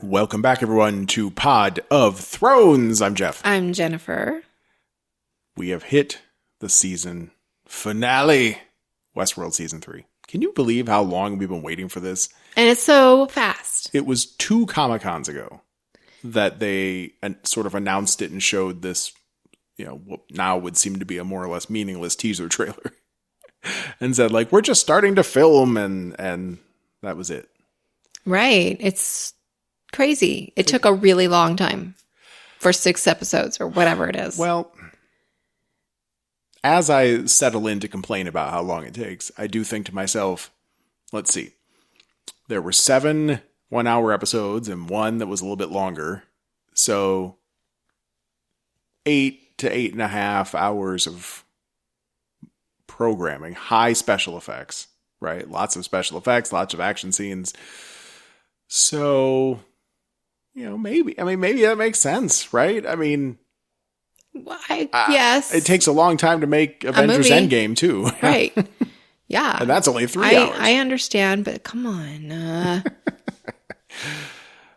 Welcome back, everyone, to Pod of Thrones. I'm Jeff. I'm Jennifer. We have hit the season finale, Westworld Season 3. Can you believe how long we've been waiting for this? And it's so fast. It was 2 Comic-Cons ago that they sort of announced it and showed this, what now would seem to be a more or less meaningless teaser trailer. And said, we're just starting to film, and that was it. Right. It's crazy. It took a really long time for 6 episodes or whatever it is. Well, as I settle in to complain about how long it takes, I do think to myself, let's see. There were 7 one-hour episodes and 1 that was a little bit longer. So 8 to 8.5 hours of programming, high special effects, right? Lots of special effects, lots of action scenes. So, maybe that makes sense, right? I mean, yes. It takes a long time to make Avengers Endgame, too. Right. Yeah. And that's only 3 hours. I understand, but come on.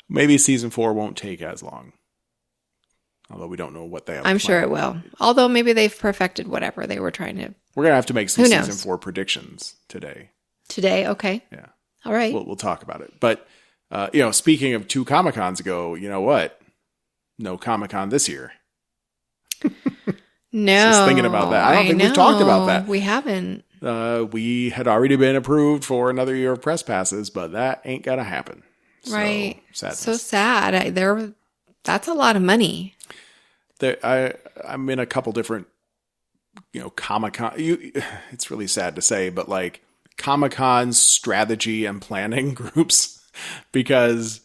Maybe season 4 won't take as long. Although we don't know what they have. I'm sure it will. Although maybe they've perfected whatever they were trying to. We're going to have to make some season 4 predictions today. Today? Okay. Yeah. All right. We'll talk about it. But, speaking of 2 Comic-Cons ago, you know what? No Comic-Con this year. No. Just thinking about that. I don't think we've talked about that. We haven't. We had already been approved for another year of press passes, but that ain't going to happen. Right. Sadness. So sad. That's a lot of money. I'm in a couple different, Comic-Con. It's really sad to say, but Comic-Con strategy and planning groups, because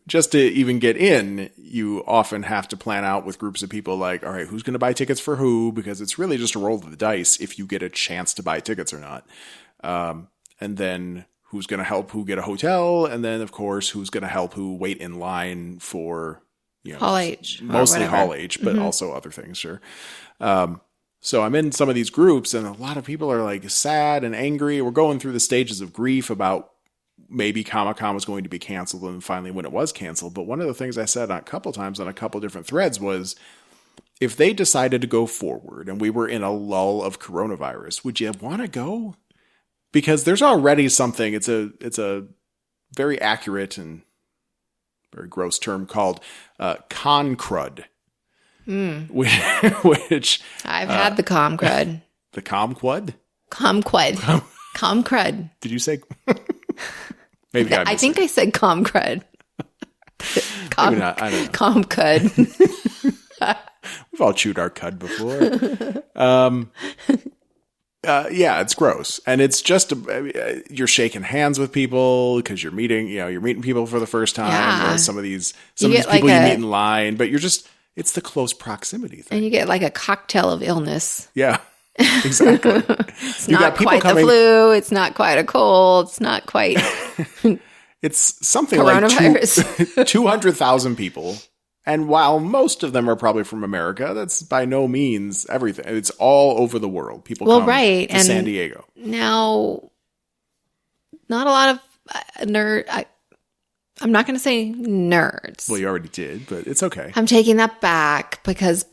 just to even get in, you often have to plan out with groups of people all right, who's going to buy tickets for who? Because it's really just a roll of the dice if you get a chance to buy tickets or not. And then who's going to help who get a hotel? And then, of course, who's going to help who wait in line for, Hall H. Mostly Hall H, but also other things, sure. So I'm in some of these groups, and a lot of people are sad and angry. We're going through the stages of grief about maybe Comic-Con was going to be canceled, and finally when it was canceled. But one of the things I said a couple times on a couple different threads was, if they decided to go forward and we were in a lull of coronavirus, would you want to go? Because there's already something, it's a very accurate and very gross term called con crud. Which I've had the com crud. The com quud? Com crud. Com crud. Did you say? Maybe I think I said com crud. Maybe not. I don't know. Com cud. We've all chewed our cud before. Yeah, it's gross, and it's just you're shaking hands with people because you're meeting people for the first time. Yeah. Some of these people you meet in line, but it's the close proximity thing, and you get a cocktail of illness. Yeah. Exactly. It's not quite the flu. It's not quite a cold. It's not quite. It's something coronavirus. like 200,000 people. And while most of them are probably from America, that's by no means everything. It's all over the world. People come to and San Diego. Now, not a lot of I'm not going to say nerds. Well, you already did, but it's okay. I'm taking that back because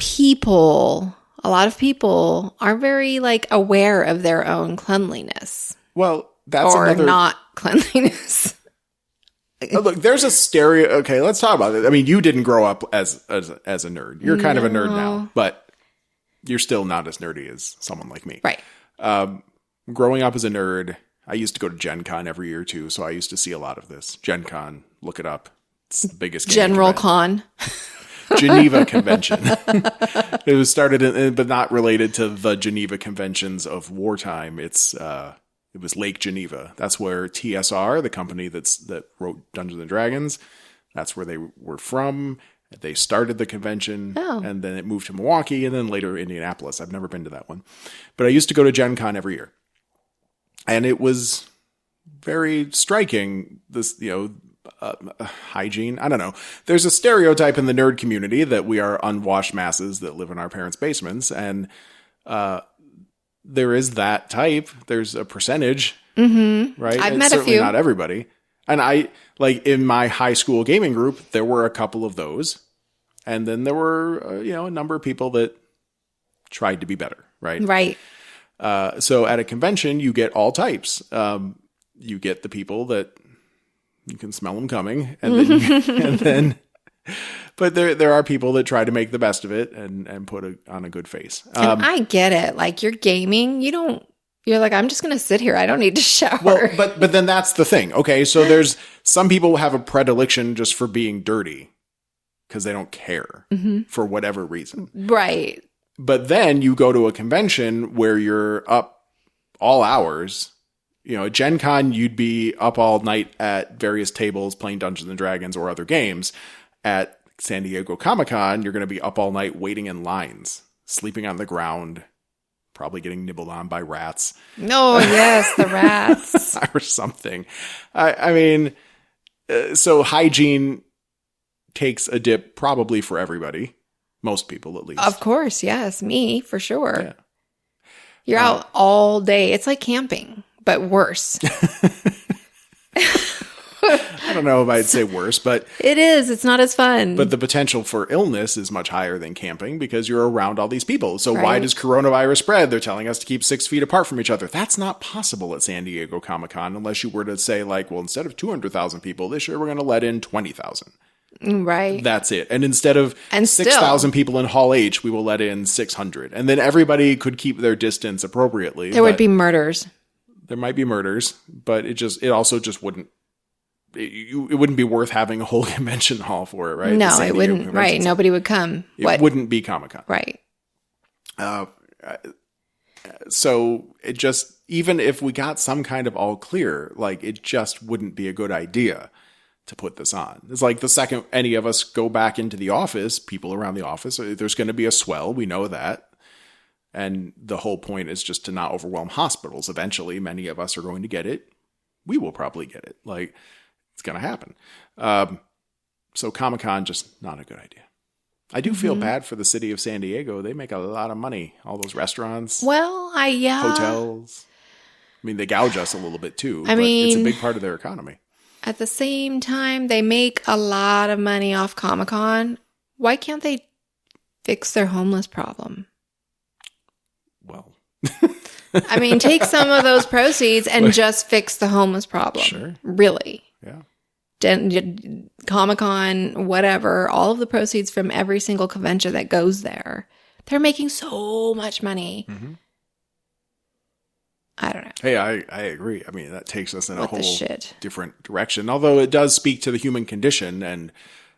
a lot of people are very aware of their own cleanliness. Well, that's or not cleanliness. Look, there's a stereo. Okay, let's talk about it. I mean, you didn't grow up as a nerd. You're kind of a nerd now, but you're still not as nerdy as someone like me. Right. Growing up as a nerd, I used to go to Gen Con every year too, so I used to see a lot of this. Gen Con, look it up. It's the biggest General Con. Geneva Convention. It was started but not related to the Geneva Conventions of wartime. It was Lake Geneva. That's where TSR, the company that wrote Dungeons and Dragons, that's where they were from. They started the convention, and then it moved to Milwaukee, and then later Indianapolis. I've never been to that one. But I used to go to Gen Con every year. And it was very striking, this, hygiene. I don't know. There's a stereotype in the nerd community that we are unwashed masses that live in our parents' basements, and there is that type. There's a percentage, right? I've met certainly a few. Not everybody. And like in my high school gaming group, there were a couple of those. And then there were, a number of people that tried to be better, right? Right. So at a convention, you get all types. You get the people that you can smell them coming, but there are people that try to make the best of it and put on a good face. And I get it. Like, you're gaming, you're like, I'm just going to sit here. I don't need to shower. Well, but then that's the thing. Okay, so there's some people have a predilection just for being dirty because they don't care for whatever reason. Right. But then you go to a convention where you're up all hours. At Gen Con, you'd be up all night at various tables playing Dungeons & Dragons or other games. At San Diego Comic-Con, you're going to be up all night waiting in lines, sleeping on the ground, probably getting nibbled on by rats. Oh, yes, the rats. Or something. I mean, so hygiene takes a dip probably for everybody. Most people, at least. Of course, yes. Me, for sure. Yeah. You're out all day. It's like camping, but worse. I don't know if I'd say worse, but... It is. It's not as fun. But the potential for illness is much higher than camping because you're around all these people. So why does coronavirus spread? They're telling us to keep 6 feet apart from each other. That's not possible at San Diego Comic-Con unless you were to say, like, well, instead of 200,000 people, this year we're going to let in 20,000. Right. That's it. And instead of 6,000 people in Hall H, we will let in 600. And then everybody could keep their distance appropriately. There would be murders. There might be murders, but it also just wouldn't. It wouldn't be worth having a whole convention hall for it, right? No, it wouldn't. Right. Nobody would come. It wouldn't be Comic-Con. Right. So it just, even if we got some kind of all clear, like, it just wouldn't be a good idea to put this on. It's like the second any of us go back into the office, people around the office, there's going to be a swell. We know that. And the whole point is just to not overwhelm hospitals. Eventually, many of us are going to get it. We will probably get it. Like, it's going to happen. So Comic-Con, just not a good idea. I do feel bad for the city of San Diego. They make a lot of money. All those restaurants. Well, hotels. I mean, they gouge us a little bit too. But it's a big part of their economy. At the same time, they make a lot of money off Comic-Con. Why can't they fix their homeless problem? Well... I mean, take some of those proceeds and just fix the homeless problem. Sure. Really. Yeah. Comic-Con, whatever, all of the proceeds from every single convention that goes there, they're making so much money. Mm-hmm. I don't know. Hey, I agree. I mean, that takes us in a whole different direction, although it does speak to the human condition. And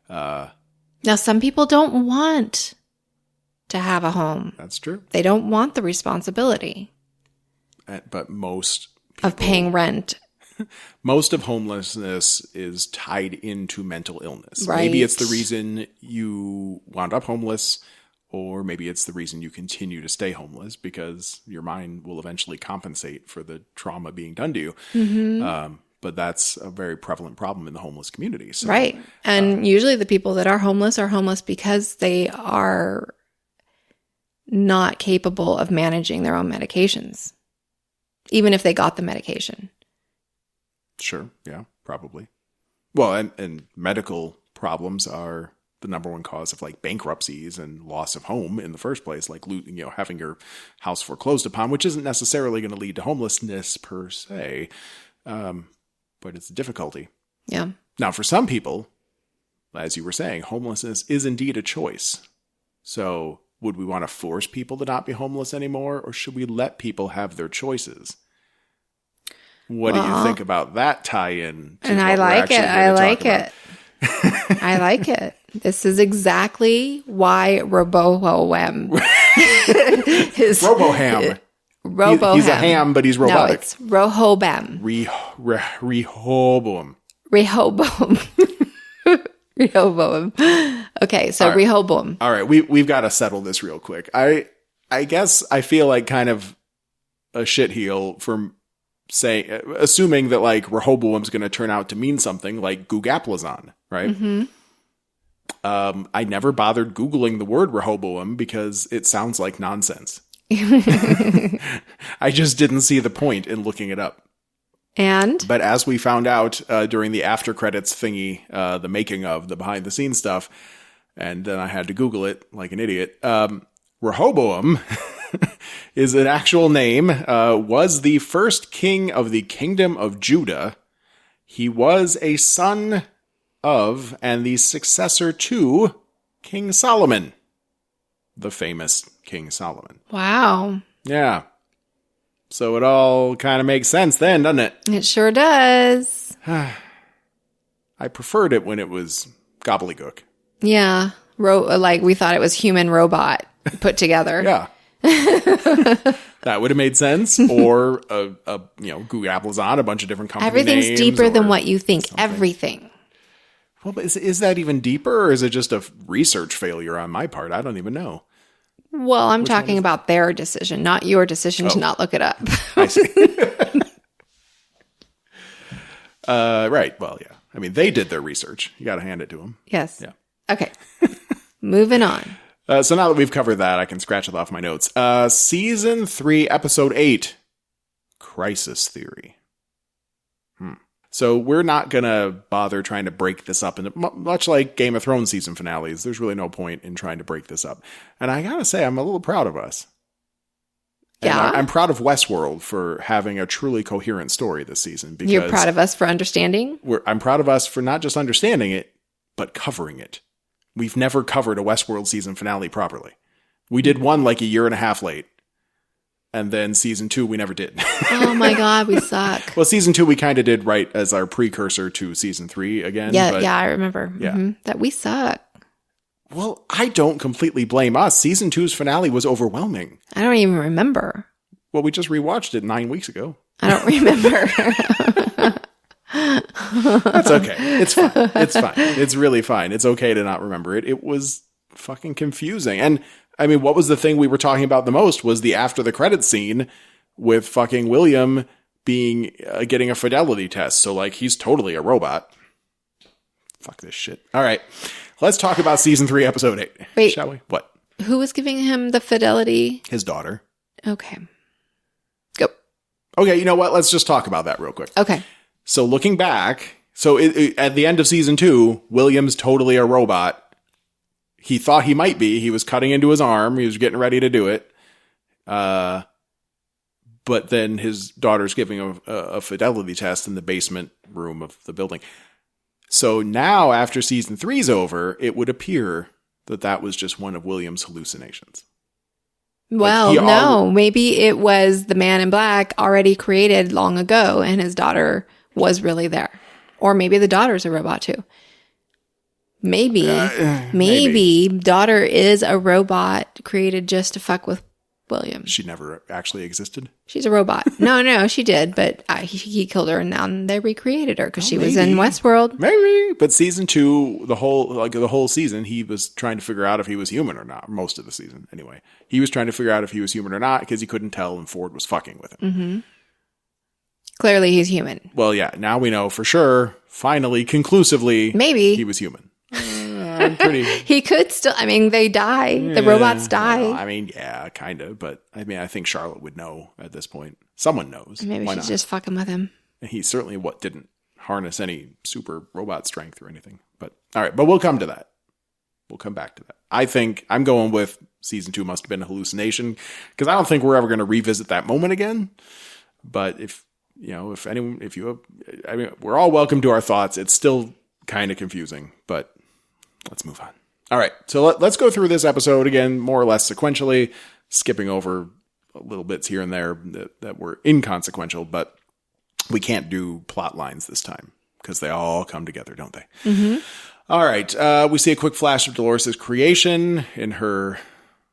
now some people don't want to have a home. That's true. They don't want the responsibility. But most people, of paying rent. Most of homelessness is tied into mental illness. Right. Maybe it's the reason you wound up homeless, or maybe it's the reason you continue to stay homeless because your mind will eventually compensate for the trauma being done to you. Mm-hmm. But that's a very prevalent problem in the homeless community. So, right. And usually the people that are homeless because they are not capable of managing their own medications. Even if they got the medication. Sure. Yeah, probably. Well, and medical problems are the number one cause of like bankruptcies and loss of home in the first place, like, having your house foreclosed upon, which isn't necessarily going to lead to homelessness per se. But it's a difficulty. Yeah. Now, for some people, as you were saying, homelessness is indeed a choice. So would we want to force people to not be homeless anymore, or should we let people have their choices? What do you think about that tie-in? And I like it. I like it. I like it. This is exactly why Roboham is Roboham. Roboham. He's a ham, but he's robotic. No, it's Rehoboam. Rehoboam. Rehoboam. Rehoboam. Okay, so Rehoboam. All right, we've got to settle this real quick. I guess I feel like kind of a shitheel for assuming that like Rehoboam's going to turn out to mean something like Googaplazon, right? Mm-hmm. I never bothered Googling the word Rehoboam because it sounds like nonsense. I just didn't see the point in looking it up. But as we found out during the after credits thingy, the making of, the behind the scenes stuff, and then I had to Google it like an idiot, Rehoboam is an actual name, was the first king of the kingdom of Judah. He was a son of and the successor to King Solomon, the famous King Solomon. Wow. Yeah. So it all kind of makes sense then, doesn't it? It sure does. I preferred it when it was gobbledygook. Yeah. Like we thought it was human robot put together. Yeah. That would have made sense. Or, Google Apple's on a bunch of different company Everything's names. deeper than what you think. Something. Everything. Well, but is that even deeper, or is it just a research failure on my part? I don't even know. Well, I'm talking about their decision, not your decision to not look it up. I see. Right. Well, yeah. I mean, they did their research. You got to hand it to them. Yes. Yeah. Okay. Moving on. So now that we've covered that, I can scratch it off my notes. Season 3, Episode 8, Crisis Theory. So we're not going to bother trying to break this up. And much like Game of Thrones season finales, there's really no point in trying to break this up. And I got to say, I'm a little proud of us. Yeah. And I'm proud of Westworld for having a truly coherent story this season. Because you're proud of us for understanding? I'm proud of us for not just understanding it, but covering it. We've never covered a Westworld season finale properly. We did one like a year and a half late. And then season 2, we never did. Oh my God, we suck. Well, season 2, we kind of did right as our precursor to season 3 again. Yeah, I remember. Yeah. Mm-hmm. That we suck. Well, I don't completely blame us. Season 2's finale was overwhelming. I don't even remember. Well, we just rewatched it 9 weeks ago. I don't remember. That's okay. It's fine. It's fine. It's really fine. It's okay to not remember it. It was fucking confusing. And I mean, what was the thing we were talking about the most was the after the credits scene with fucking William being getting a fidelity test. So like he's totally a robot. Fuck this shit. All right. Let's talk about season 3, episode 8. Wait. Shall we? What? Who was giving him the fidelity? His daughter. Okay. Go. Okay, you know what? Let's just talk about that real quick. Okay. So looking back, at the end of season 2, William's totally a robot. He thought he might be. He was cutting into his arm. He was getting ready to do it. But then his daughter's giving a fidelity test in the basement room of the building. So now, after season 3's over, it would appear that was just one of William's hallucinations. Well, no. Maybe it was the man in black already created long ago, and his daughter was really there. Or maybe the daughter's a robot, too. Maybe daughter is a robot created just to fuck with William. She never actually existed? She's a robot. No, she did, but he killed her and now they recreated her because she was in Westworld. Maybe. But season 2, the whole season, he was trying to figure out if he was human or not. Most of the season, anyway. He was trying to figure out if he was human or not because he couldn't tell and Ford was fucking with him. Mm-hmm. Clearly he's human. Well, yeah, now we know for sure, finally, conclusively, maybe he was human. I'm pretty. He could still. I mean, they die. The robots die. Well, I mean, yeah, kind of. But I mean, I think Charlotte would know at this point. Someone knows. Maybe she's just fucking with him. He certainly didn't harness any super robot strength or anything. But all right, but we'll come to that. We'll come back to that. I think I'm going with season 2 must have been a hallucination because I don't think we're ever going to revisit that moment again. But we're all welcome to our thoughts. It's still kind of confusing, but let's move on. All right. So let's go through this episode again, more or less sequentially, skipping over little bits here and there that were inconsequential, but we can't do plot lines this time because they all come together, don't they? Mm-hmm. All right. We see a quick flash of Dolores' creation in her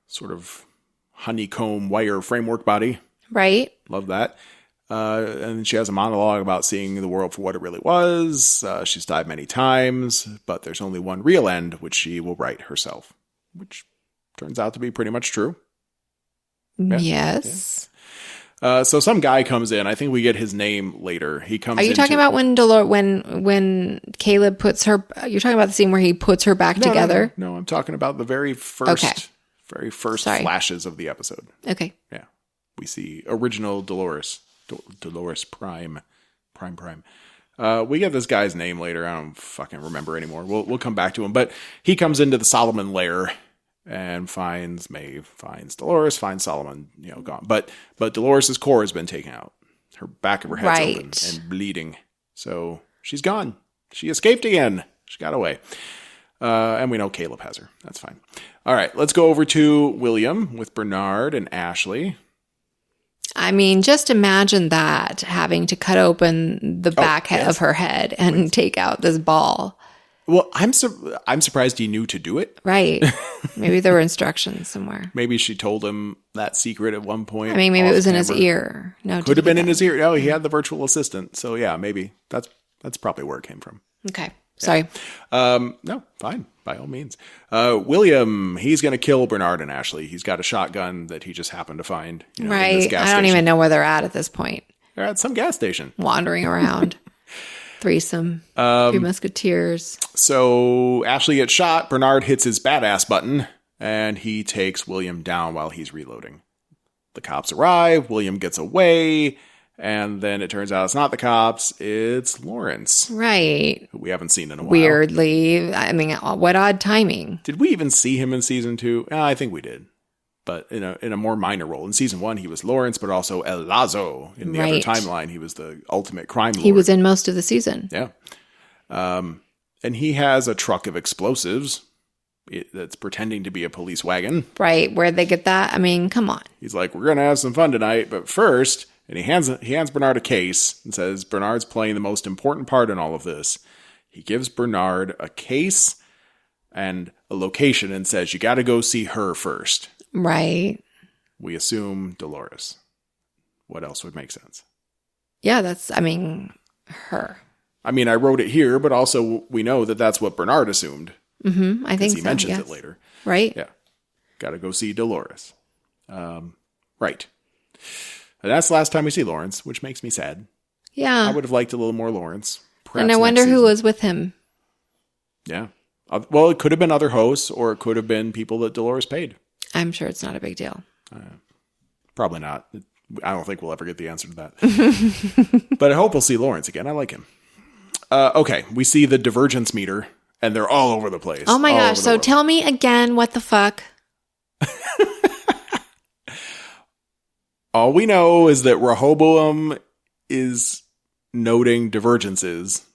sort of honeycomb wire framework body. Right. Love that. And she has a monologue about seeing the world for what it really was. She's died many times, but there's only one real end, which she will write herself, which turns out to be pretty much true. Yeah. Yes. Yeah. So some guy comes in. I think we get his name later. He comes. Are you talking about when when Caleb puts her? You're talking about the scene where he puts her back together? No, I'm talking about the very first flashes of the episode. Okay. Yeah, we see original Dolores Prime Prime. We get this guy's name later. I don't fucking remember anymore. We'll come back to him. But he comes into the Solomon lair and finds Maeve, finds Dolores, finds Solomon, gone. But Dolores' core has been taken out. Her back of her head's open and bleeding. So she's gone. She escaped again. She got away. And we know Caleb has her. That's fine. All right, let's go over to William with Bernard and Ashley. I mean, just imagine that, having to cut open the back of her head and take out this ball. Well, I'm surprised he knew to do it. Right. Maybe there were instructions somewhere. Maybe she told him that secret at one point. I mean, maybe it was in his ear. No, could have been in his ear. No, he had the virtual assistant. So yeah, maybe that's probably where it came from. Okay. Sorry. No, fine. By all means. William, he's going to kill Bernard and Ashley. He's got a shotgun that he just happened to find. Right. In this gas station. Even know where they're at this point. They're at some gas station. Wandering around. Threesome. Three Musketeers. So Ashley gets shot. Bernard hits his badass button, and he takes William down while he's reloading. The cops arrive. William gets away. And then it turns out it's not the cops, it's Lawrence. Right. Who we haven't seen in a while. Weirdly. I mean, what odd timing. Did we even see him in season 2? I think we did. But in a more minor role. In season 1, he was Lawrence, but also El Lazo. In the other timeline, he was the ultimate crime lord. He was in most of the season. Yeah. And he has a truck of explosives that's pretending to be a police wagon. Right. Where'd they get that? I mean, come on. He's like, we're going to have some fun tonight, but first... And he hands Bernard a case and says, Bernard's playing the most important part in all of this. He gives Bernard a case and a location and says, you got to go see her first. Right. We assume Dolores. What else would make sense? Yeah, her. I mean, I wrote it here, but also we know that that's what Bernard assumed. Mm-hmm. I think he mentions it later. Right. Yeah. Got to go see Dolores. Right. And that's the last time we see Lawrence, which makes me sad. Yeah. I would have liked a little more Lawrence. And I wonder who was with him. Yeah. Well, it could have been other hosts, or it could have been people that Dolores paid. I'm sure it's not a big deal. Probably not. I don't think we'll ever get the answer to that. But I hope we'll see Lawrence again. I like him. Okay. We see the divergence meter, and they're all over the place. Oh my gosh. So tell me again, what the fuck? All we know is that Rehoboam is noting divergences,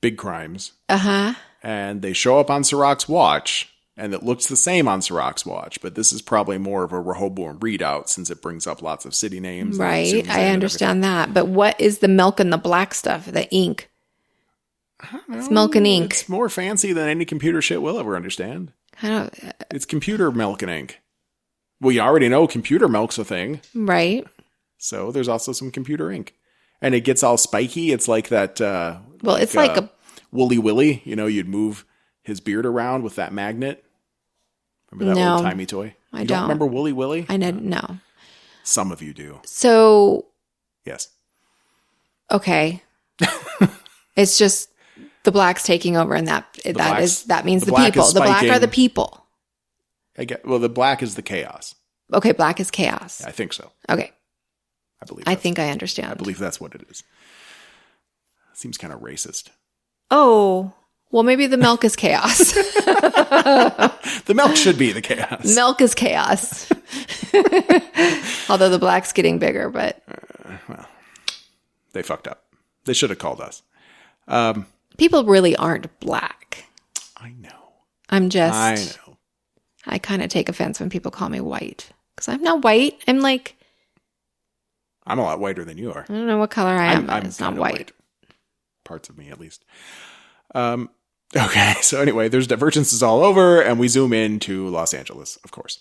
big crimes. Uh-huh. And they show up on Sirach's watch, and it looks the same on Sirach's watch, but this is probably more of a Rehoboam readout since it brings up lots of city names. Right, I understand that. But what is the milk and the black stuff, the ink? I don't know. It's milk and ink. It's more fancy than any computer shit we'll ever understand. It's computer milk and ink. Well, you already know computer milk's a thing. Right. So there's also some computer ink. And it gets all spiky. It's like that... it's like a... Wooly Willy. You'd move his beard around with that magnet. Remember that old-timey toy? I don't. Don't Remember Wooly Willy? I didn't know. Some of you do. So... Yes. Okay. It's just the blacks taking over, and that means the people. The black are the people. The black is the chaos. Okay, black is chaos. Yeah, I think so. Okay. I think I understand. I believe that's what it is. Seems kind of racist. Oh, well, maybe the milk is chaos. The milk should be the chaos. Milk is chaos. Although the black's getting bigger, but... well, they fucked up. They should have called us. People really aren't black. I know. I know. I kind of take offense when people call me white. Because I'm not white. I'm a lot whiter than you are. I don't know what color I am, but it's not white. Parts of me, at least. Okay, so anyway, there's divergences all over, and we zoom in to Los Angeles, of course.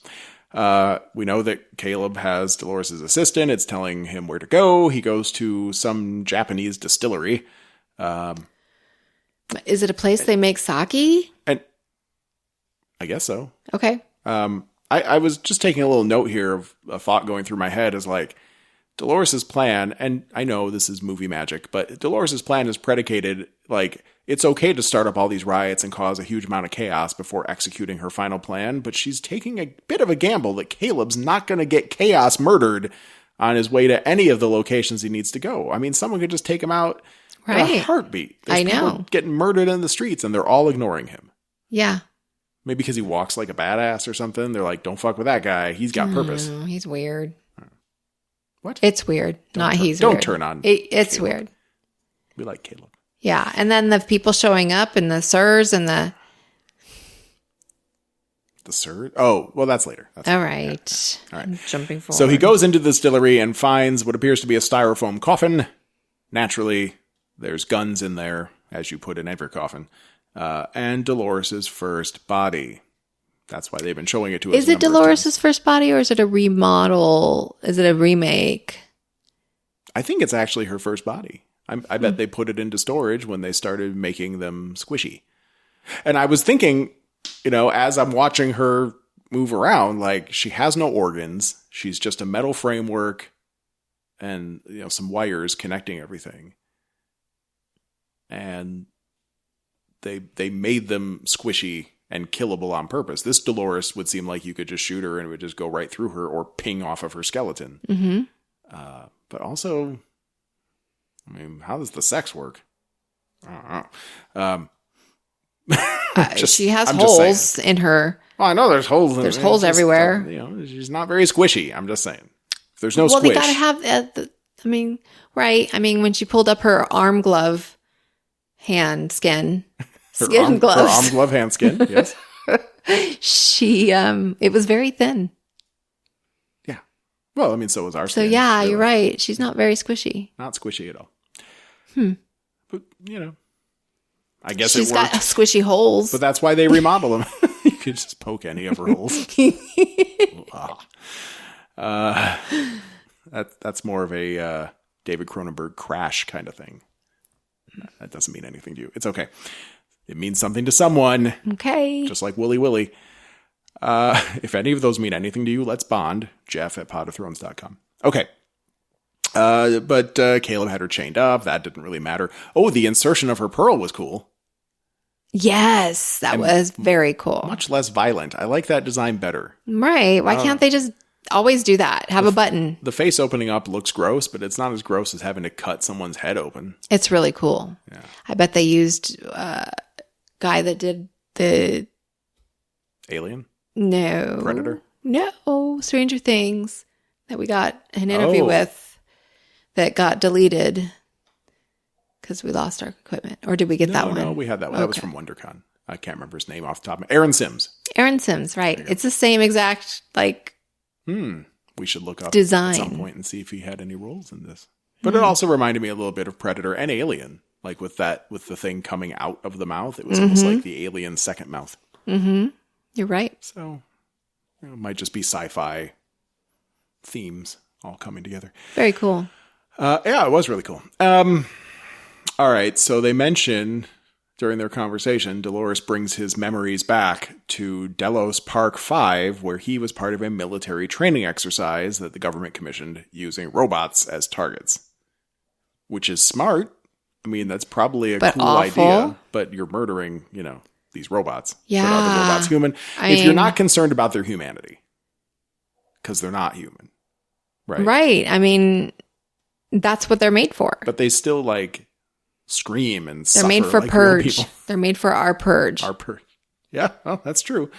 We know that Caleb has Dolores' assistant. It's telling him where to go. He goes to some Japanese distillery. Is it a place they make sake? And I guess so. Okay. I was just taking a little note here of a thought going through my head is like, Dolores' plan, and I know this is movie magic, but Dolores' plan is predicated, like, it's okay to start up all these riots and cause a huge amount of chaos before executing her final plan, but she's taking a bit of a gamble that Caleb's not going to get chaos murdered on his way to any of the locations he needs to go. I mean, someone could just take him out Right. A heartbeat. There's I know. People getting murdered in the streets, and they're all ignoring him. Yeah. Maybe because he walks like a badass or something. They're like, don't fuck with that guy. He's got purpose. He's weird. What? It's weird. Not he's don't weird. Turn on. It's Caleb. weird. We like Caleb. Yeah. And then the people showing up and the sirs and the... The sir? Oh, well, that's later. All right. Yeah. All right. I'm jumping forward. So he goes into the distillery and finds what appears to be a styrofoam coffin. Naturally, there's guns in there, as you put in every coffin. And Dolores' first body. That's why they've been showing it to us. Is it Dolores' first body or is it a remodel? Is it a remake? I think it's actually her first body. I bet they put it into storage when they started making them squishy. And I was thinking, as I'm watching her move around, like, she has no organs. She's just a metal framework and, some wires connecting everything. And they made them squishy and killable on purpose. This Dolores would seem like you could just shoot her and it would just go right through her or ping off of her skeleton. Mm-hmm. But also, how does the sex work? I don't know. She has holes in her. Well, I know there's holes. There's holes everywhere. She's not very squishy. I'm just saying. If there's no squish. Well, they gotta have. Right. When she pulled up her arm glove, hand skin, gloves. Her arm glove, hand skin. Yes. She. It was very thin. Yeah. Well, so was our So skin. yeah, really. You're right. She's not very squishy. Not squishy at all. But I guess she's it worked. got squishy holes. But that's why they remodel them. You could just poke any of her holes. That's more of a David Cronenberg Crash kind of thing. That doesn't mean anything to you. It's okay. It means something to someone. Okay. Just like Willy Willy. If any of those mean anything to you, let's bond. Jeff@potofthrones.com. Okay. But Caleb had her chained up. That didn't really matter. Oh, the insertion of her pearl was cool. Yes, that was very cool. Much less violent. I like that design better. Right. Why can't they just always do that? Have a button. The face opening up looks gross, but it's not as gross as having to cut someone's head open. It's really cool. Yeah. I bet they used guy that did the... Alien? No. Predator? No. Stranger Things that we got an interview with that got deleted. Because we lost our equipment. Or did we get that one? No, we had that one. Okay. That was from WonderCon. I can't remember his name off the top of my head. Aaron Sims. Aaron Sims, right. It's the same exact, we should look up design at some point and see if he had any roles in this. But it also reminded me a little bit of Predator and Alien. Like with the thing coming out of the mouth. It was almost like the Alien second mouth. Mm-hmm. You're right. So it might just be sci-fi themes all coming together. Very cool. Yeah, it was really cool. All right, so they mention during their conversation, Dolores brings his memories back to Delos Park 5, where he was part of a military training exercise that the government commissioned using robots as targets. Which is smart. That's probably a cool idea, but you're murdering, these robots. Yeah. But are the robots human? If you're not concerned about their humanity, because they're not human. Right. Right. That's what they're made for. But they still, scream and they're made for purge. They're made for our purge. Our purge. Yeah, well, that's true.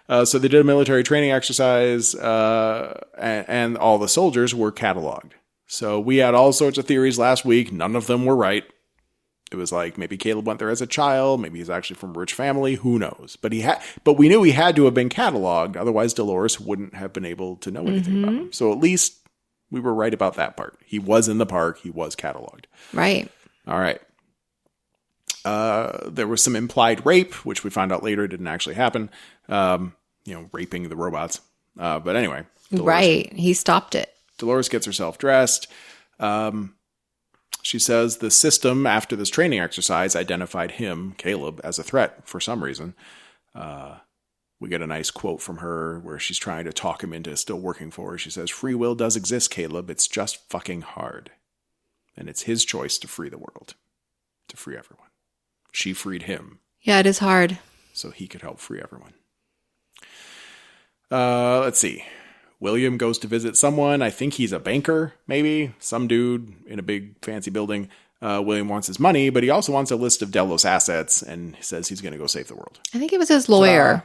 So they did a military training exercise, and all the soldiers were cataloged. So we had all sorts of theories last week. None of them were right. It was like maybe Caleb went there as a child. Maybe he's actually from a rich family. Who knows? But we knew he had to have been cataloged. Otherwise, Dolores wouldn't have been able to know anything about him. So at least we were right about that part. He was in the park. He was cataloged. Right. All right. There was some implied rape, which we found out later didn't actually happen. Raping the robots. But anyway. Right. He stopped it. Dolores gets herself dressed. She says the system after this training exercise identified him, Caleb, as a threat for some reason. We get a nice quote from her where she's trying to talk him into still working for her. She says, "Free will does exist, Caleb. It's just fucking hard. And it's his choice to free the world. To free everyone." She freed him. Yeah, it is hard. So he could help free everyone. Let's see. William goes to visit someone. I think he's a banker, maybe. Some dude in a big fancy building. William wants his money, but he also wants a list of Delos assets, and he says he's going to go save the world. I think it was his lawyer.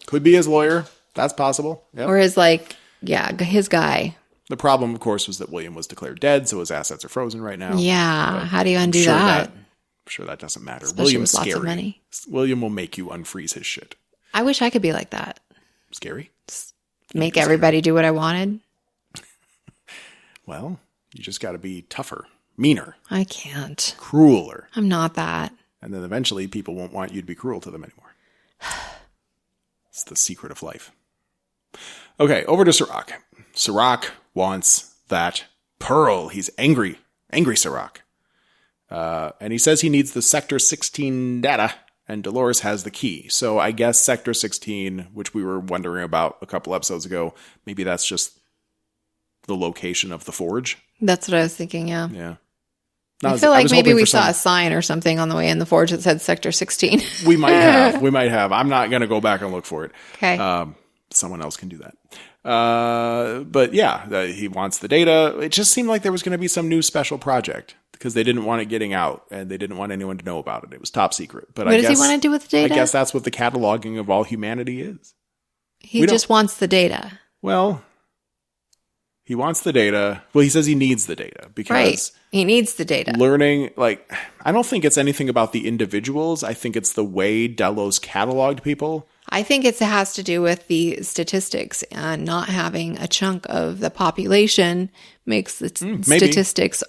Could be his lawyer. That's possible. Yep. Or his, his guy. The problem, of course, was that William was declared dead, so his assets are frozen right now. Yeah. But how do you undo that? I'm sure that doesn't matter. Especially William's with scary. Lots of money. William will make you unfreeze his shit. I wish I could be like that. Scary? Make everybody do what I wanted. Well, you just got to be tougher, meaner. I can't. Crueler. I'm not that. And then eventually people won't want you to be cruel to them anymore. It's the secret of life. Okay, over to Sirach. Sirach wants that pearl. He's angry. Angry Sirach. And he says he needs the Sector 16 data, and Dolores has the key. So I guess Sector 16, which we were wondering about a couple episodes ago, maybe that's just the location of the forge. That's what I was thinking, yeah. Yeah. I feel like maybe we saw a sign or something on the way in the forge that said Sector 16. We might have. We might have. I'm not going to go back and look for it. Okay. Someone else can do that. But yeah, he wants the data. It just seemed like there was going to be some new special project because they didn't want it getting out and they didn't want anyone to know about it. It was top secret. But what does he want to do with the data? I guess that's what the cataloging of all humanity is. He just wants the data. Well, he wants the data. Well, he says he needs the data because right. He needs the data. Learning, I don't think it's anything about the individuals. I think it's the way Delos cataloged people. I think it has to do with the statistics, and not having a chunk of the population makes the statistics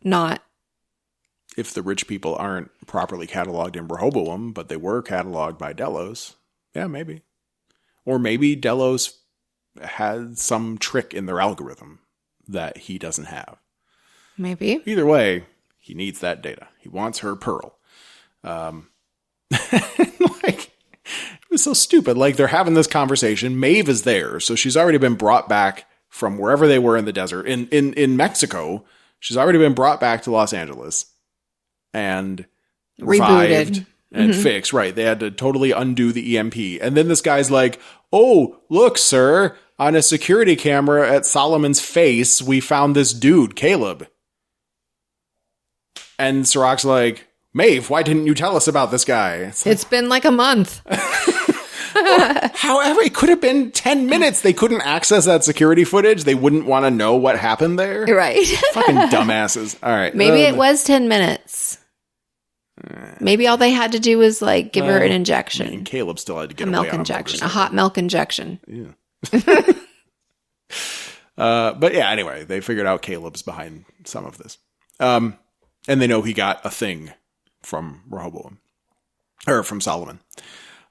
not. If the rich people aren't properly cataloged in Rehoboam, but they were cataloged by Delos, yeah, maybe. Or maybe Delos had some trick in their algorithm that he doesn't have. Maybe. Either way, he needs that data. He wants her pearl. It was so stupid. They're having this conversation. Maeve is there, so she's already been brought back from wherever they were in the desert. In Mexico, she's already been brought back to Los Angeles and revived and fixed. Right. They had to totally undo the EMP. And then this guy's like, oh, look, sir, on a security camera at Solomon's face, we found this dude, Caleb. And Sirach's like, Maeve, why didn't you tell us about this guy? It's been like a month. However, it could have been 10 minutes. They couldn't access that security footage. They wouldn't want to know what happened there. Right. Fucking dumbasses. All right. Maybe it was 10 minutes. Maybe all they had to do was give her an injection. I mean, Caleb still had to get a milk injection, a hot milk injection. Yeah. But yeah, anyway, they figured out Caleb's behind some of this. And they know he got a thing from Rehoboam. Or from Solomon.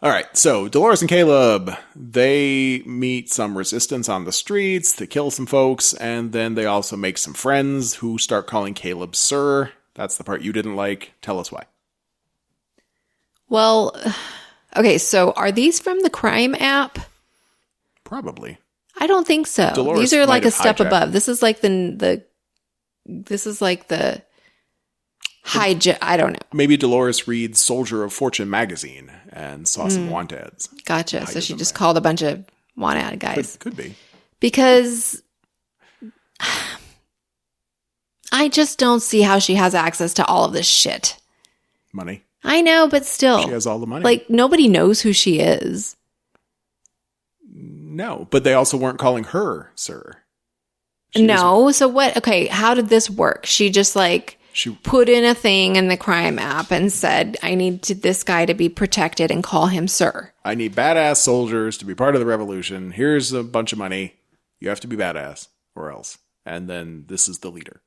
All right, so Dolores and Caleb, they meet some resistance on the streets to kill some folks, and then they also make some friends who start calling Caleb Sir. That's the part you didn't like. Tell us why. Well, okay, so are these from the crime app? Probably. I don't think so. Dolores these are like a step hijacked. above. This is like the hijack. I don't know. Maybe Dolores reads Soldier of Fortune magazine and saw some want ads. Gotcha. So she just called a bunch of want ad guys. Could be. Because I just don't see how she has access to all of this shit. Money. I know, but still. She has all the money. Nobody knows who she is. No, but they also weren't calling her Sir. So what? Okay, how did this work? She just she put in a thing in the crime app and said, I need this guy to be protected and call him Sir. I need badass soldiers to be part of the revolution. Here's a bunch of money. You have to be badass or else. And then this is the leader.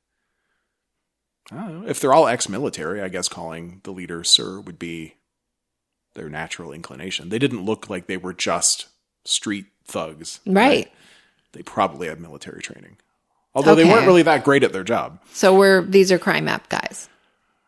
I don't know. If they're all ex-military, I guess calling the leader Sir would be their natural inclination. They didn't look like they were just street thugs. Right. They probably had military training. Although they weren't really that great at their job. So these are crime app guys.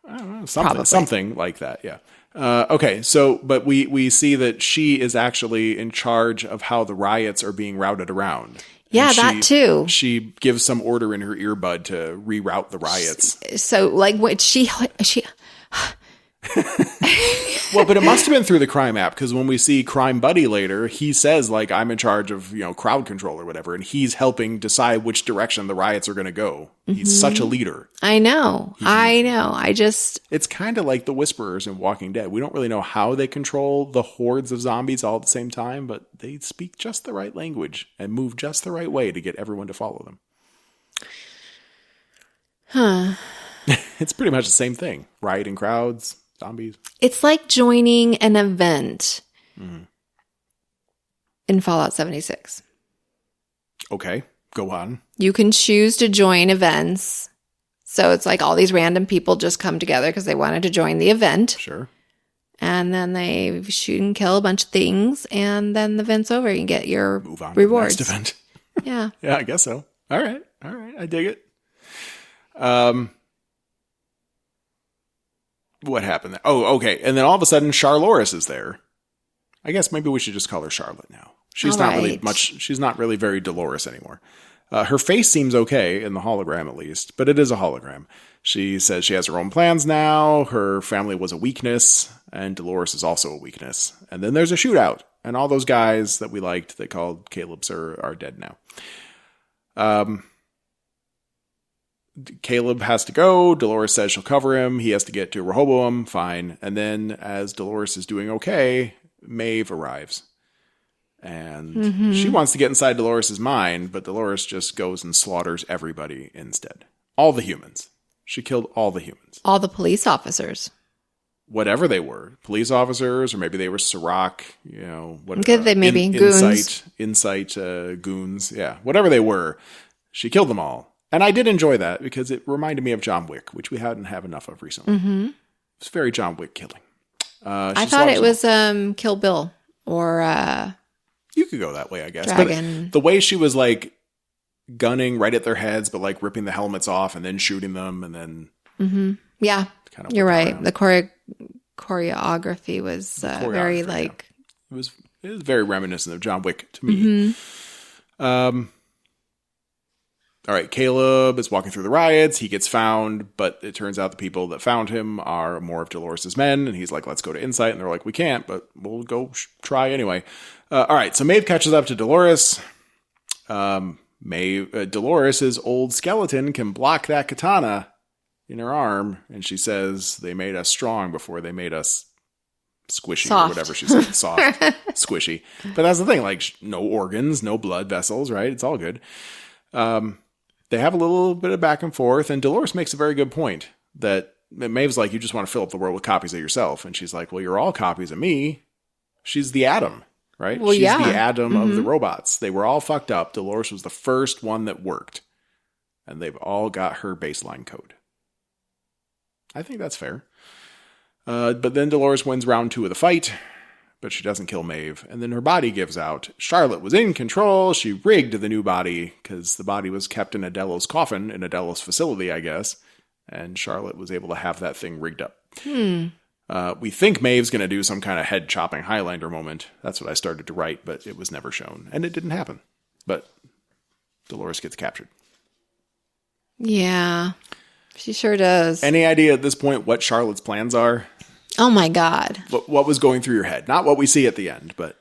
I don't know, something like that, yeah. Okay, so, but we see that she is actually in charge of how the riots are being routed around. Yeah, that too. She gives some order in her earbud to reroute the riots. So, what Well, but it must have been through the crime app, because when we see Crime Buddy later, he says, like, I'm in charge of, crowd control or whatever, and he's helping decide which direction the riots are going to go. He's such a leader. I know. It's kind of like the Whisperers in Walking Dead. We don't really know how they control the hordes of zombies all at the same time, but they speak just the right language and move just the right way to get everyone to follow them. Huh. It's pretty much the same thing. Rioting crowds, zombies. It's like joining an event in Fallout 76. Okay, go on. You can choose to join events. So it's like all these random people just come together because they wanted to join the event. Sure. And then they shoot and kill a bunch of things, and then the event's over. You get your Move on rewards. To the next event. Yeah. Yeah, I guess so. All right. I dig it. What happened there? Oh, okay. And then all of a sudden, Charloris is there. I guess maybe we should just call her Charlotte now. She's not really very Dolores anymore. Her face seems okay in the hologram, at least, but it is a hologram. She says she has her own plans now. Her family was a weakness, and Dolores is also a weakness. And then there's a shootout, and all those guys that we liked that called Caleb's are dead now. Caleb has to go. Dolores says she'll cover him. He has to get to Rehoboam. Fine. And then as Dolores is doing okay, Maeve arrives. And she wants to get inside Dolores' mind, but Dolores just goes and slaughters everybody instead. All the humans. She killed all the humans. All the police officers. Whatever they were. Police officers, or maybe they were Sirach, goons. Insight goons. Yeah. Whatever they were, she killed them all. And I did enjoy that because it reminded me of John Wick, which we hadn't have enough of recently. It's very John Wick killing. I thought it was Kill Bill or you could go that way, I guess. Dragon. But the way she was like gunning right at their heads, but like ripping the helmets off and then shooting them, and then yeah, kind of you're right. Around. The choreography was very like it was very reminiscent of John Wick to me. All right, Caleb is walking through the riots. He gets found, but it turns out the people that found him are more of Dolores' men. And he's like, let's go to Insight. And they're like, we can't, but we'll go try anyway. All right, so Maeve catches up to Dolores. Dolores' old skeleton can block that katana in her arm. And she says, they made us strong before they made us squishy soft. Or whatever she said. Soft, squishy. But that's the thing, like no organs, no blood vessels, right? It's all good. They have a little bit of back and forth, and Dolores makes a very good point that Maeve's like, you just want to fill up the world with copies of yourself. And she's like, well, you're all copies of me. She's the atom, right? Well, she's yeah. the atom of the robots. They were all fucked up. Dolores was the first one that worked, and they've all got her baseline code. I think that's fair. But then Dolores wins round 2 of the fight, but she doesn't kill Maeve. And then her body gives out. Charlotte was in control. She rigged the new body because the body was kept in a Delos coffin in a Delos facility, I guess. And Charlotte was able to have that thing rigged up. We think Maeve's going to do some kind of head-chopping Highlander moment. That's what I started to write, but it was never shown. And it didn't happen. But Dolores gets captured. Yeah, she sure does. Any idea at this point what Charlotte's plans are? Oh my God. What was going through your head? Not what we see at the end, but...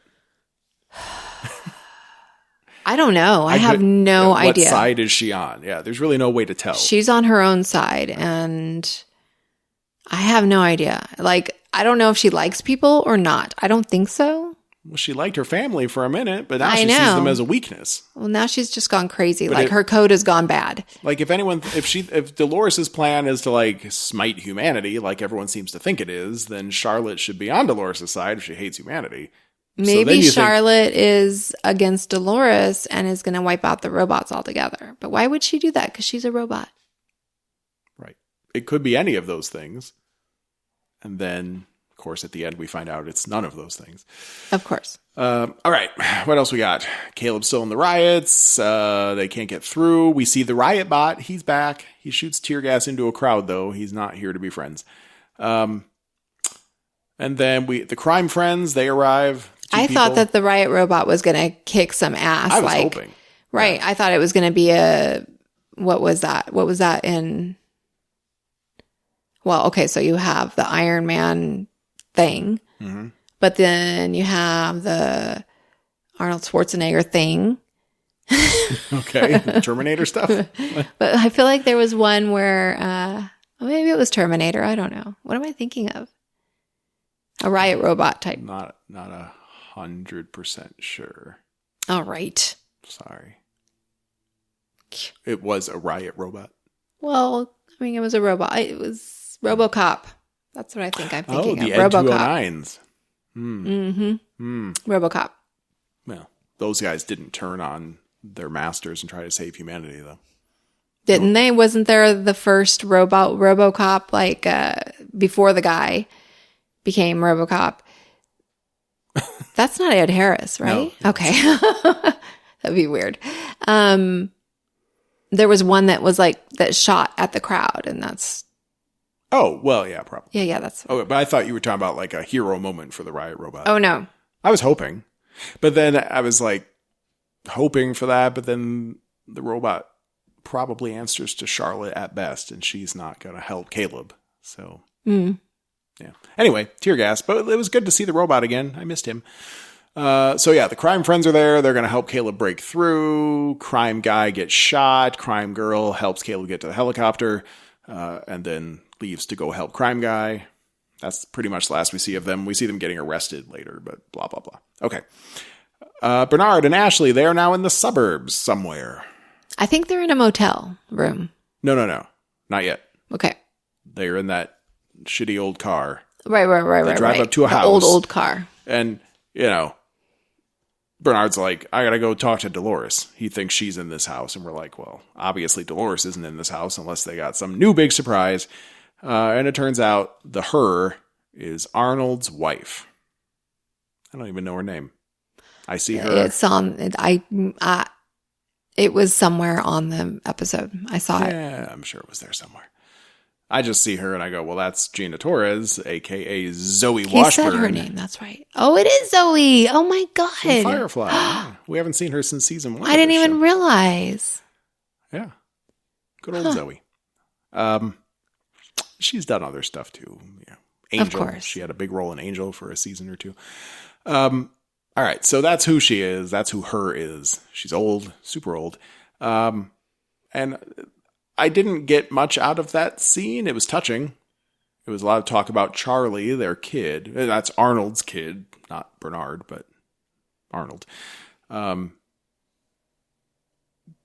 I don't know. I have no idea. What side is she on? Yeah, there's really no way to tell. She's on her own side, and I have no idea. Like, I don't know if she likes people or not. I don't think so. Well, she liked her family for a minute, but now she sees them as a weakness. Well, now she's just gone crazy. But her code has gone bad. Like if Dolores' plan is to like smite humanity, like everyone seems to think it is, then Charlotte should be on Dolores' side if she hates humanity. Maybe Charlotte is against Dolores and is going to wipe out the robots altogether. But why would she do that? Because she's a robot. Right. It could be any of those things. And then, of course, at the end, we find out it's none of those things. Of course. All right. What else we got? Caleb's still in the riots. They can't get through. We see the riot bot. He's back. He shoots tear gas into a crowd, though. He's not here to be friends. And then the crime friends, they arrive. I thought that the riot robot was going to kick some ass. I was hoping. Right. Yeah. I thought it was going to be what was that? What was that in well, okay, so you have the Iron Man thing, but then you have the Arnold Schwarzenegger thing. Okay, the Terminator stuff. But I feel like there was one where maybe it was Terminator. I don't know. What am I thinking of? A riot robot type. Not 100% sure. All right. Sorry. It was a riot robot. Well, I mean, it was a robot. It was RoboCop. That's what I think I'm thinking of. RoboCop. N209s. RoboCop. Well, those guys didn't turn on their masters and try to save humanity, though. Didn't they? Wasn't there the first RoboCop, like, before the guy became RoboCop? That's not Ed Harris, right? No, okay. That'd be weird. There was one that was like, that shot at the crowd, and that's... Oh, well, yeah, probably. Yeah, that's... Oh, but I thought you were talking about like a hero moment for the riot robot. Oh, no. I was hoping. But then I was like hoping for that, but then the robot probably answers to Charlotte at best, and she's not going to help Caleb. So, yeah. Anyway, tear gas, but it was good to see the robot again. I missed him. So yeah, the crime friends are there. They're going to help Caleb break through. Crime guy gets shot. Crime girl helps Caleb get to the helicopter, and then leaves to go help crime guy. That's pretty much the last we see of them. We see them getting arrested later, but blah, blah, blah. Okay. Bernard and Ashley, they are now in the suburbs somewhere. I think they're in a motel room. No. Not yet. Okay. They're in that shitty old car. Right. They drive up to a house. Old car. And, Bernard's like, I gotta go talk to Dolores. He thinks she's in this house. And we're like, well, obviously Dolores isn't in this house unless they got some new big surprise. And it turns out the her is Arnold's wife. I don't even know her name. I see her. It's on, it was somewhere on the episode. I saw it. Yeah, I'm sure it was there somewhere. I just see her and I go, well, that's Gina Torres, a.k.a. Zoe Washburn. He said her name. That's right. Oh, it is Zoe. Oh, my God. From Firefly. Yeah. We haven't seen her since season 1. I didn't even realize. Yeah. Good old Zoe. She's done other stuff, too. Yeah. Angel. Of course. She had a big role in Angel for a season or 2. All right. So that's who she is. That's who her is. She's old, super old. And I didn't get much out of that scene. It was touching. It was a lot of talk about Charlie, their kid. That's Arnold's kid, not Bernard, but Arnold.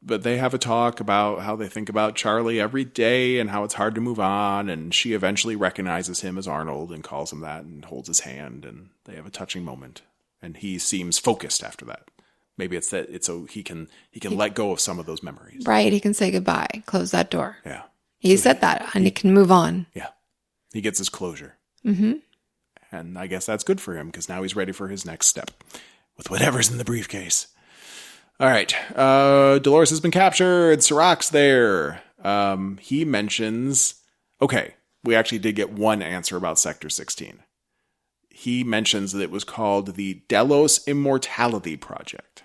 But they have a talk about how they think about Charlie every day and how it's hard to move on. And she eventually recognizes him as Arnold and calls him that and holds his hand. And they have a touching moment. And he seems focused after that. Maybe it's that it's so he can let go of some of those memories. Right. He can say goodbye, close that door. Yeah. He said that and he can move on. Yeah. He gets his closure. Mm-hmm. And I guess that's good for him because now he's ready for his next step with whatever's in the briefcase. All right. Dolores has been captured. Sirach's there. He mentions, okay, we actually did get one answer about Sector 16. He mentions that it was called the Delos Immortality Project.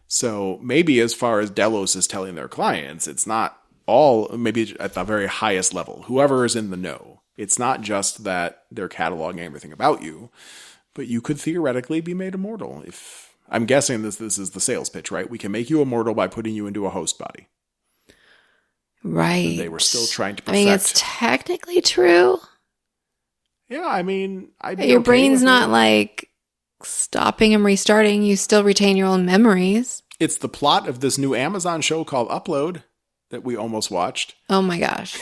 So maybe as far as Delos is telling their clients, it's not all, maybe at the very highest level, whoever is in the know. It's not just that they're cataloging everything about you, but you could theoretically be made immortal. If I'm guessing this is the sales pitch, right? We can make you immortal by putting you into a host body. Right. And they were still trying to perfect. I mean, it's technically true. Yeah, I mean, your brain's not like stopping and restarting. You still retain your own memories. It's the plot of this new Amazon show called Upload that we almost watched. Oh my gosh.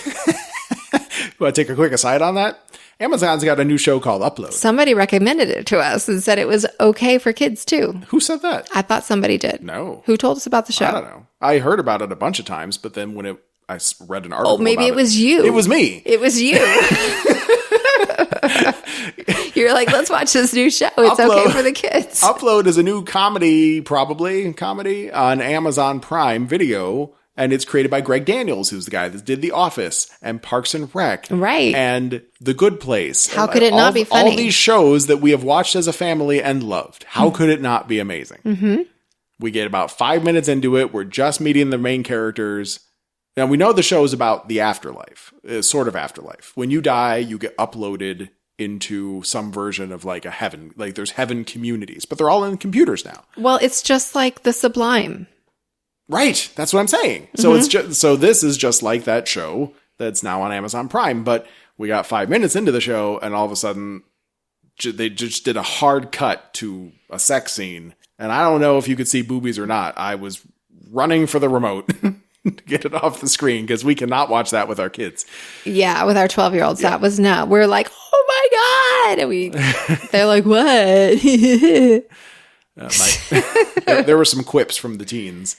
Want to take a quick aside on that? Amazon's got a new show called Upload. Somebody recommended it to us and said it was okay for kids too. Who said that? I thought somebody did. No. Who told us about the show? I don't know. I heard about it a bunch of times, but then when I read an article maybe about it was you. It was me. It was you. You're like, let's watch this new show. It's okay for the kids. Upload is a new comedy on Amazon Prime Video, and it's created by Greg Daniels, who's the guy that did The Office and Parks and Rec. Right. And The Good Place. How could it not be funny? All these shows that we have watched as a family and loved. How could it not be amazing? Mm-hmm. We get about 5 minutes into it. We're just meeting the main characters. Now, we know the show is about the afterlife, sort of afterlife. When you die, you get uploaded into some version of like a heaven. Like there's heaven communities, but they're all in computers now. Well, it's just like the Sublime. Right. That's what I'm saying. So this is just like that show that's now on Amazon Prime, but we got 5 minutes into the show and all of a sudden they just did a hard cut to a sex scene. And I don't know if you could see boobies or not. I was running for the remote to get it off the screen because we cannot watch that with our kids. Yeah, with our 12-year-olds, that was no. We're like, oh my God. And they're like, what? There were some quips from the teens.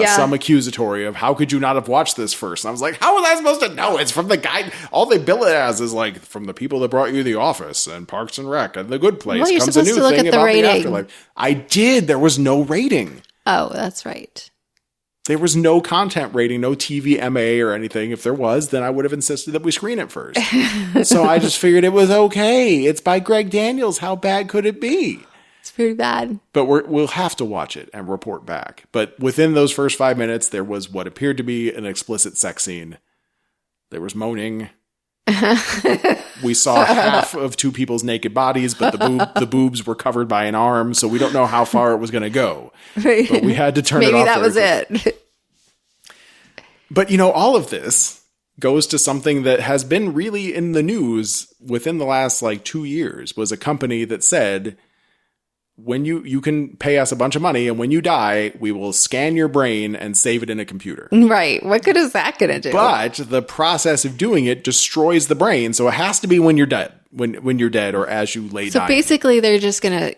Some accusatory of how could you not have watched this first? And I was like, how was I supposed to know? It's from the guy. All they bill it as is like from the people that brought you The Office and Parks and Rec and The Good Place. Well, you're comes a supposed new to look thing at the about rating. the afterlife. I did. There was no rating. Oh, that's right. There was no content rating, no TVMA or anything. If there was, then I would have insisted that we screen it first. So I just figured it was okay. It's by Greg Daniels. How bad could it be? It's pretty bad. But we'll have to watch it and report back. But within those first 5 minutes, there was what appeared to be an explicit sex scene. There was moaning. We saw half of two people's naked bodies, but the boobs were covered by an arm, so we don't know how far it was going to go. Right. But we had to turn it off. Maybe that was it. But, all of this goes to something that has been really in the news within the last, 2 years, was a company that said, when you can pay us a bunch of money, and when you die, we will scan your brain and save it in a computer. Right. What good is that going to do? But the process of doing it destroys the brain, so it has to be when you're dead. When you're dead or as you lay dying. So basically, they're just going to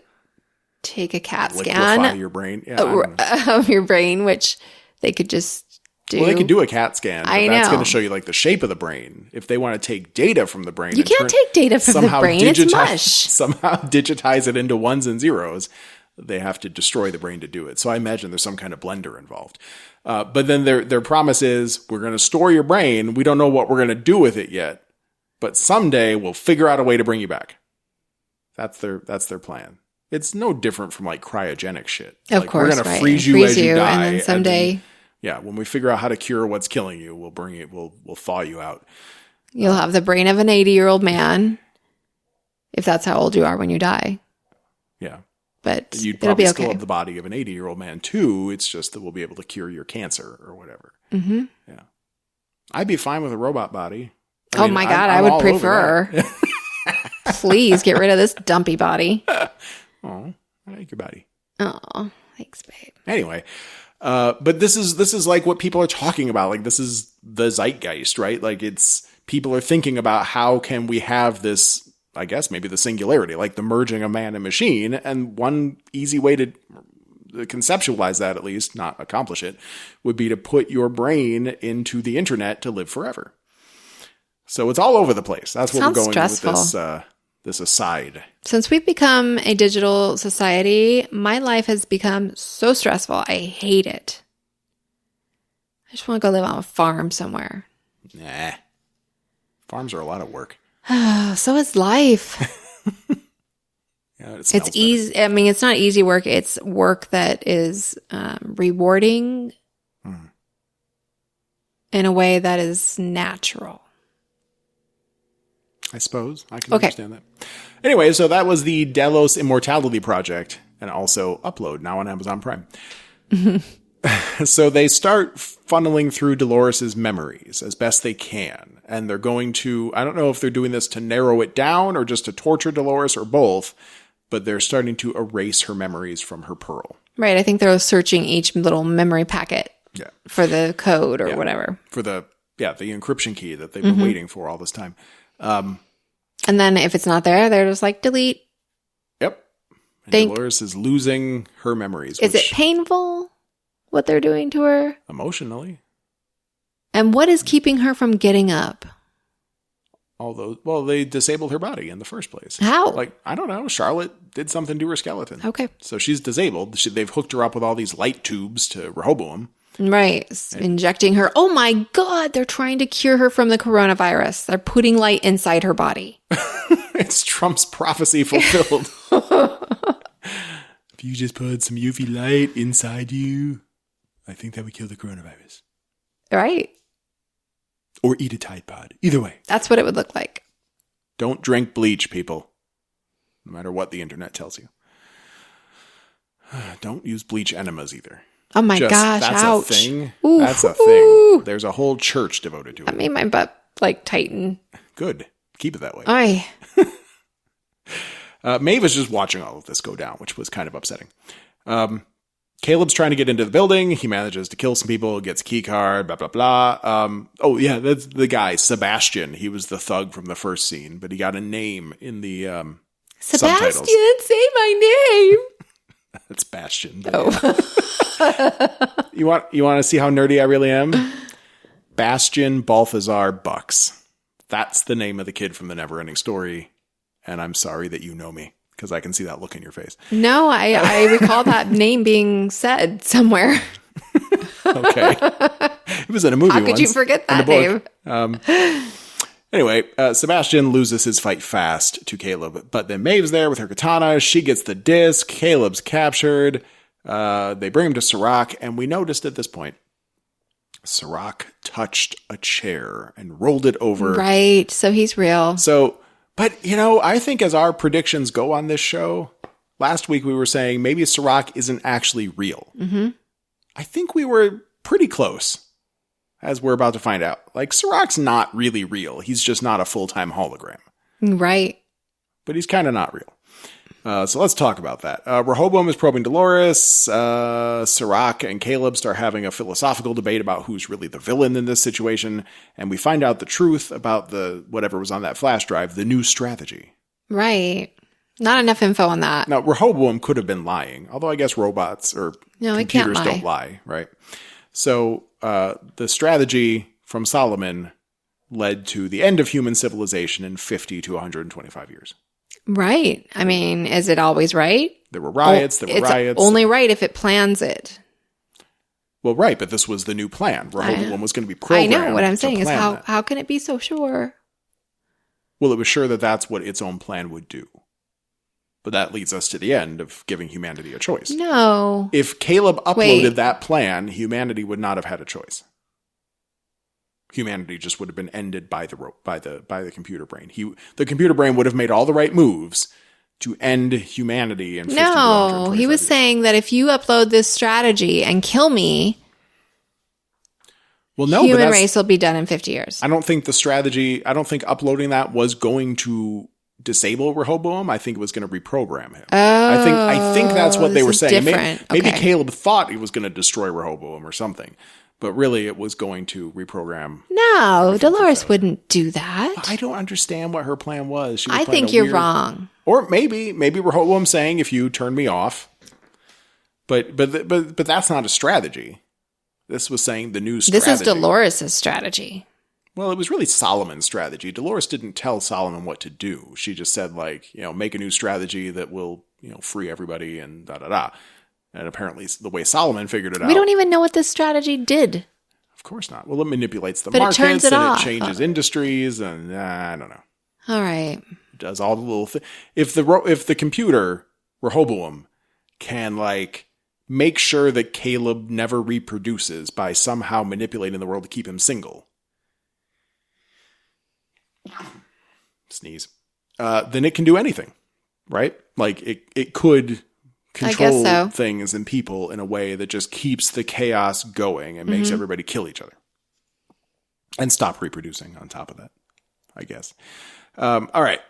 take a CAT scan your brain. Of your brain, which they could just do. Well, they could do a CAT scan. But I know. That's going to show you the shape of the brain. If they want to take data from the brain. You can't take data from the brain. It's mush. Somehow digitize it into ones and zeros. They have to destroy the brain to do it. So I imagine there's some kind of blender involved. But then their promise is, we're going to store your brain. We don't know what we're going to do with it yet. But someday we'll figure out a way to bring you back. That's their plan. It's no different from cryogenic shit. Of course, we're going to freeze you as you die. And then someday... when we figure out how to cure what's killing you, we'll bring it. We'll thaw you out. You'll have the brain of an 80-year-old man, if that's how old you are when you die. Yeah, but you'd probably still have the body of an 80-year-old man too. It's just that we'll be able to cure your cancer or whatever. Mm-hmm. Yeah, I'd be fine with a robot body. I mean, my God, I would prefer. Please get rid of this dumpy body. Oh, I like your body. Oh, thanks, babe. Anyway. But this is what people are talking about. This is the zeitgeist, right? It's people are thinking about how can we have this, I guess maybe the singularity, the merging of man and machine. And one easy way to conceptualize that, at least not accomplish it, would be to put your brain into the internet to live forever. So it's all over the place. That's what we're going with this aside. Since we've become a digital society, my life has become so stressful. I hate it. I just want to go live on a farm somewhere. Nah. Farms are a lot of work. So is life. Yeah, it's easy. I mean, it's not easy work. It's work that is rewarding in a way that is natural. I suppose. I can understand that. Anyway, so that was the Delos Immortality Project, and also Upload, now on Amazon Prime. So they start funneling through Dolores' memories as best they can. And they're going to, I don't know if they're doing this to narrow it down or just to torture Dolores or both, but they're starting to erase her memories from her pearl. Right. I think they're searching each little memory packet for the code or whatever. For the encryption key that they've been waiting for all this time. And then if it's not there, they're just delete. Yep. And Dolores is losing her memories. Is it painful what they're doing to her? Emotionally. And what is keeping her from getting up? They disabled her body in the first place. How? I don't know. Charlotte did something to her skeleton. Okay. So she's disabled. They've hooked her up with all these light tubes to Rehoboam. Right. Injecting her. Oh my God. They're trying to cure her from the coronavirus. They're putting light inside her body. It's Trump's prophecy fulfilled. If you just put some UV light inside you, I think that would kill the coronavirus. Right. Or eat a Tide Pod. Either way. That's what it would look like. Don't drink bleach, people. No matter what the internet tells you. Don't use bleach enemas either. Oh my gosh, that's ouch. A thing. Ooh, that's a thing. There's a whole church devoted to it. That made my butt like tighten. Good. Keep it that way. Aye. Maeve is just watching all of this go down, which was kind of upsetting. Caleb's trying to get into the building. He manages to kill some people, gets a key card, blah, blah, blah. Oh, yeah, that's the guy, Sebastian. He was the thug from the first scene, but he got a name in the Sebastian, subtitles. say my name. That's Bastion. Oh. You want to see how nerdy I really am? Bastion Balthazar Bucks. That's the name of the kid from the Neverending Story. And I'm sorry that you know me, because I can see that look in your face. No, I recall that name being said somewhere. Okay. It was in a movie once. How could you forget that name? Anyway, Sebastian loses his fight fast to Caleb, but then Maeve's there with her katana. She gets the disc. Caleb's captured. They bring him to Sirach, and we noticed at this point, Sirach touched a chair and rolled it over. Right, so he's real. But, I think as our predictions go on this show, last week we were saying maybe Sirach isn't actually real. Mm-hmm. I think we were pretty close, as we're about to find out. Like, Sirach's not really real. He's just not a full-time hologram. Right. But he's kind of not real. So let's talk about that. Rehoboam is probing Dolores. Sirach and Caleb start having a philosophical debate about who's really the villain in this situation. And we find out the truth about whatever was on that flash drive, the new strategy. Right. Not enough info on that. Now, Rehoboam could have been lying, although I guess robots or computers don't lie, right? So the strategy from Solomon led to the end of human civilization in 50 to 125 years. Right. I mean, is it always right? There were riots. It's only right if it plans it. Well, right, but this was the new plan. Rehoboam was going to be programmed. I know. What I'm saying is how can it be so sure? Well, it was sure that that's what its own plan would do. But that leads us to the end of giving humanity a choice. No. If Caleb uploaded that plan, humanity would not have had a choice. Humanity just would have been ended by the computer brain. The computer brain would have made all the right moves to end humanity in 50 to 125 he was years. saying that if you upload this strategy and kill me, human race will be done in 50 years. I don't think uploading that was going to disable Rehoboam. I think it was going to reprogram him. Oh, I think that's what they were saying. Maybe okay. Caleb thought he was going to destroy Rehoboam or something. But really, it was going to reprogram. No, Dolores wouldn't do that. I don't understand what her plan was. I think you're wrong. Or maybe Rehoboam saying, if you turn me off. But that's not a strategy. This was saying the new strategy. This is Dolores' strategy. Well, it was really Solomon's strategy. Dolores didn't tell Solomon what to do. She just said, make a new strategy that will, free everybody and da-da-da. And apparently the way Solomon figured it out. We don't even know what this strategy did. Of course not. Well, it manipulates the but markets it turns it and off. It changes industries and I don't know. All right. It does all the little things. If the computer, Rehoboam, can make sure that Caleb never reproduces by somehow manipulating the world to keep him single. Sneeze. Then it can do anything, right? It could control things and people in a way that just keeps the chaos going and makes everybody kill each other. And stop reproducing on top of that, I guess. All right.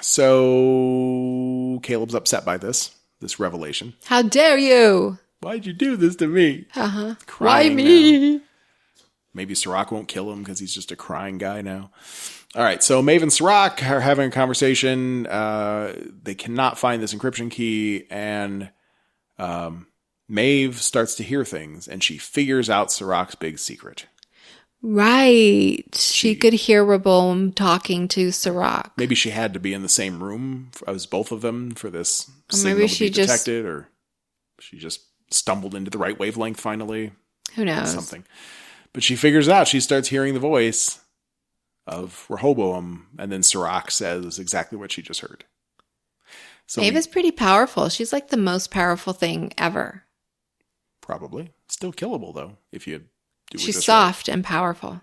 So Caleb's upset by this revelation. How dare you? Why'd you do this to me? Uh-huh. Why me? Now. Maybe Sirach won't kill him because he's just a crying guy now. All right, so Maeve and Sirach are having a conversation. They cannot find this encryption key, and Maeve starts to hear things, and she figures out Sirach's big secret. Right. She could hear Rehoboam talking to Sirach. Maybe she had to be in the same room as both of them for this or signal maybe to she be detected, or she just stumbled into the right wavelength finally. Who knows? Something. But she figures out, she starts hearing the voice of Rehoboam, and then Sirach says exactly what she just heard. So Maeve is pretty powerful. She's like the most powerful thing ever. Probably. Still killable, though, if you do it She's this soft and powerful.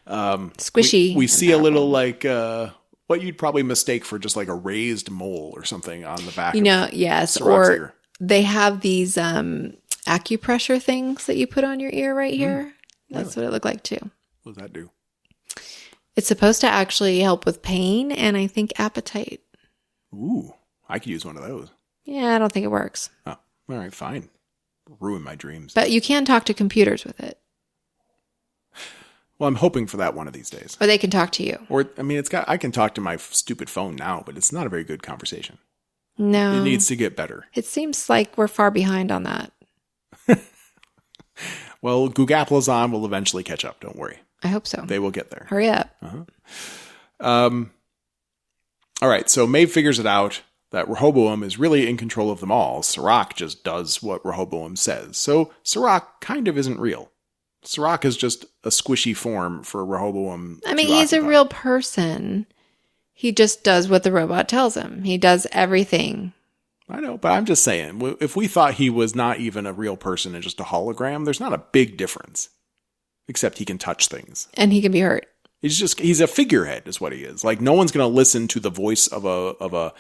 Squishy. We see a little like what you'd probably mistake for just like a raised mole or something on the back. Yes. Sirach's Or ear. they have these acupressure things that you put on your ear right here. That's what it looked like too. What does that do? It's supposed to actually help with pain and I think appetite. Ooh, I could use one of those. Yeah, I don't think it works. Oh, all right, fine. Ruin my dreams. But you can talk to computers with it. Well, I'm hoping for that one of these days. Or they can talk to you. Or, I mean, I can talk to my stupid phone now, but it's not a very good conversation. No. It needs to get better. It seems like we're far behind on that. Well, Googaplazon will eventually catch up. Don't worry. I hope so. They will get there. Hurry up. All right. So Maeve figures it out that Rehoboam is really in control of them all. Sirach just does what Rehoboam says. So Sirach kind of isn't real. Sirach is just a squishy form for Rehoboam. I mean, he's a real person. He just does what the robot tells him. He does everything. I know, but I'm just saying, if we thought he was not even a real person and just a hologram, there's not a big difference. Except he can touch things. And he can be hurt. He's a figurehead is what he is. Like, no one's going to listen to the voice of a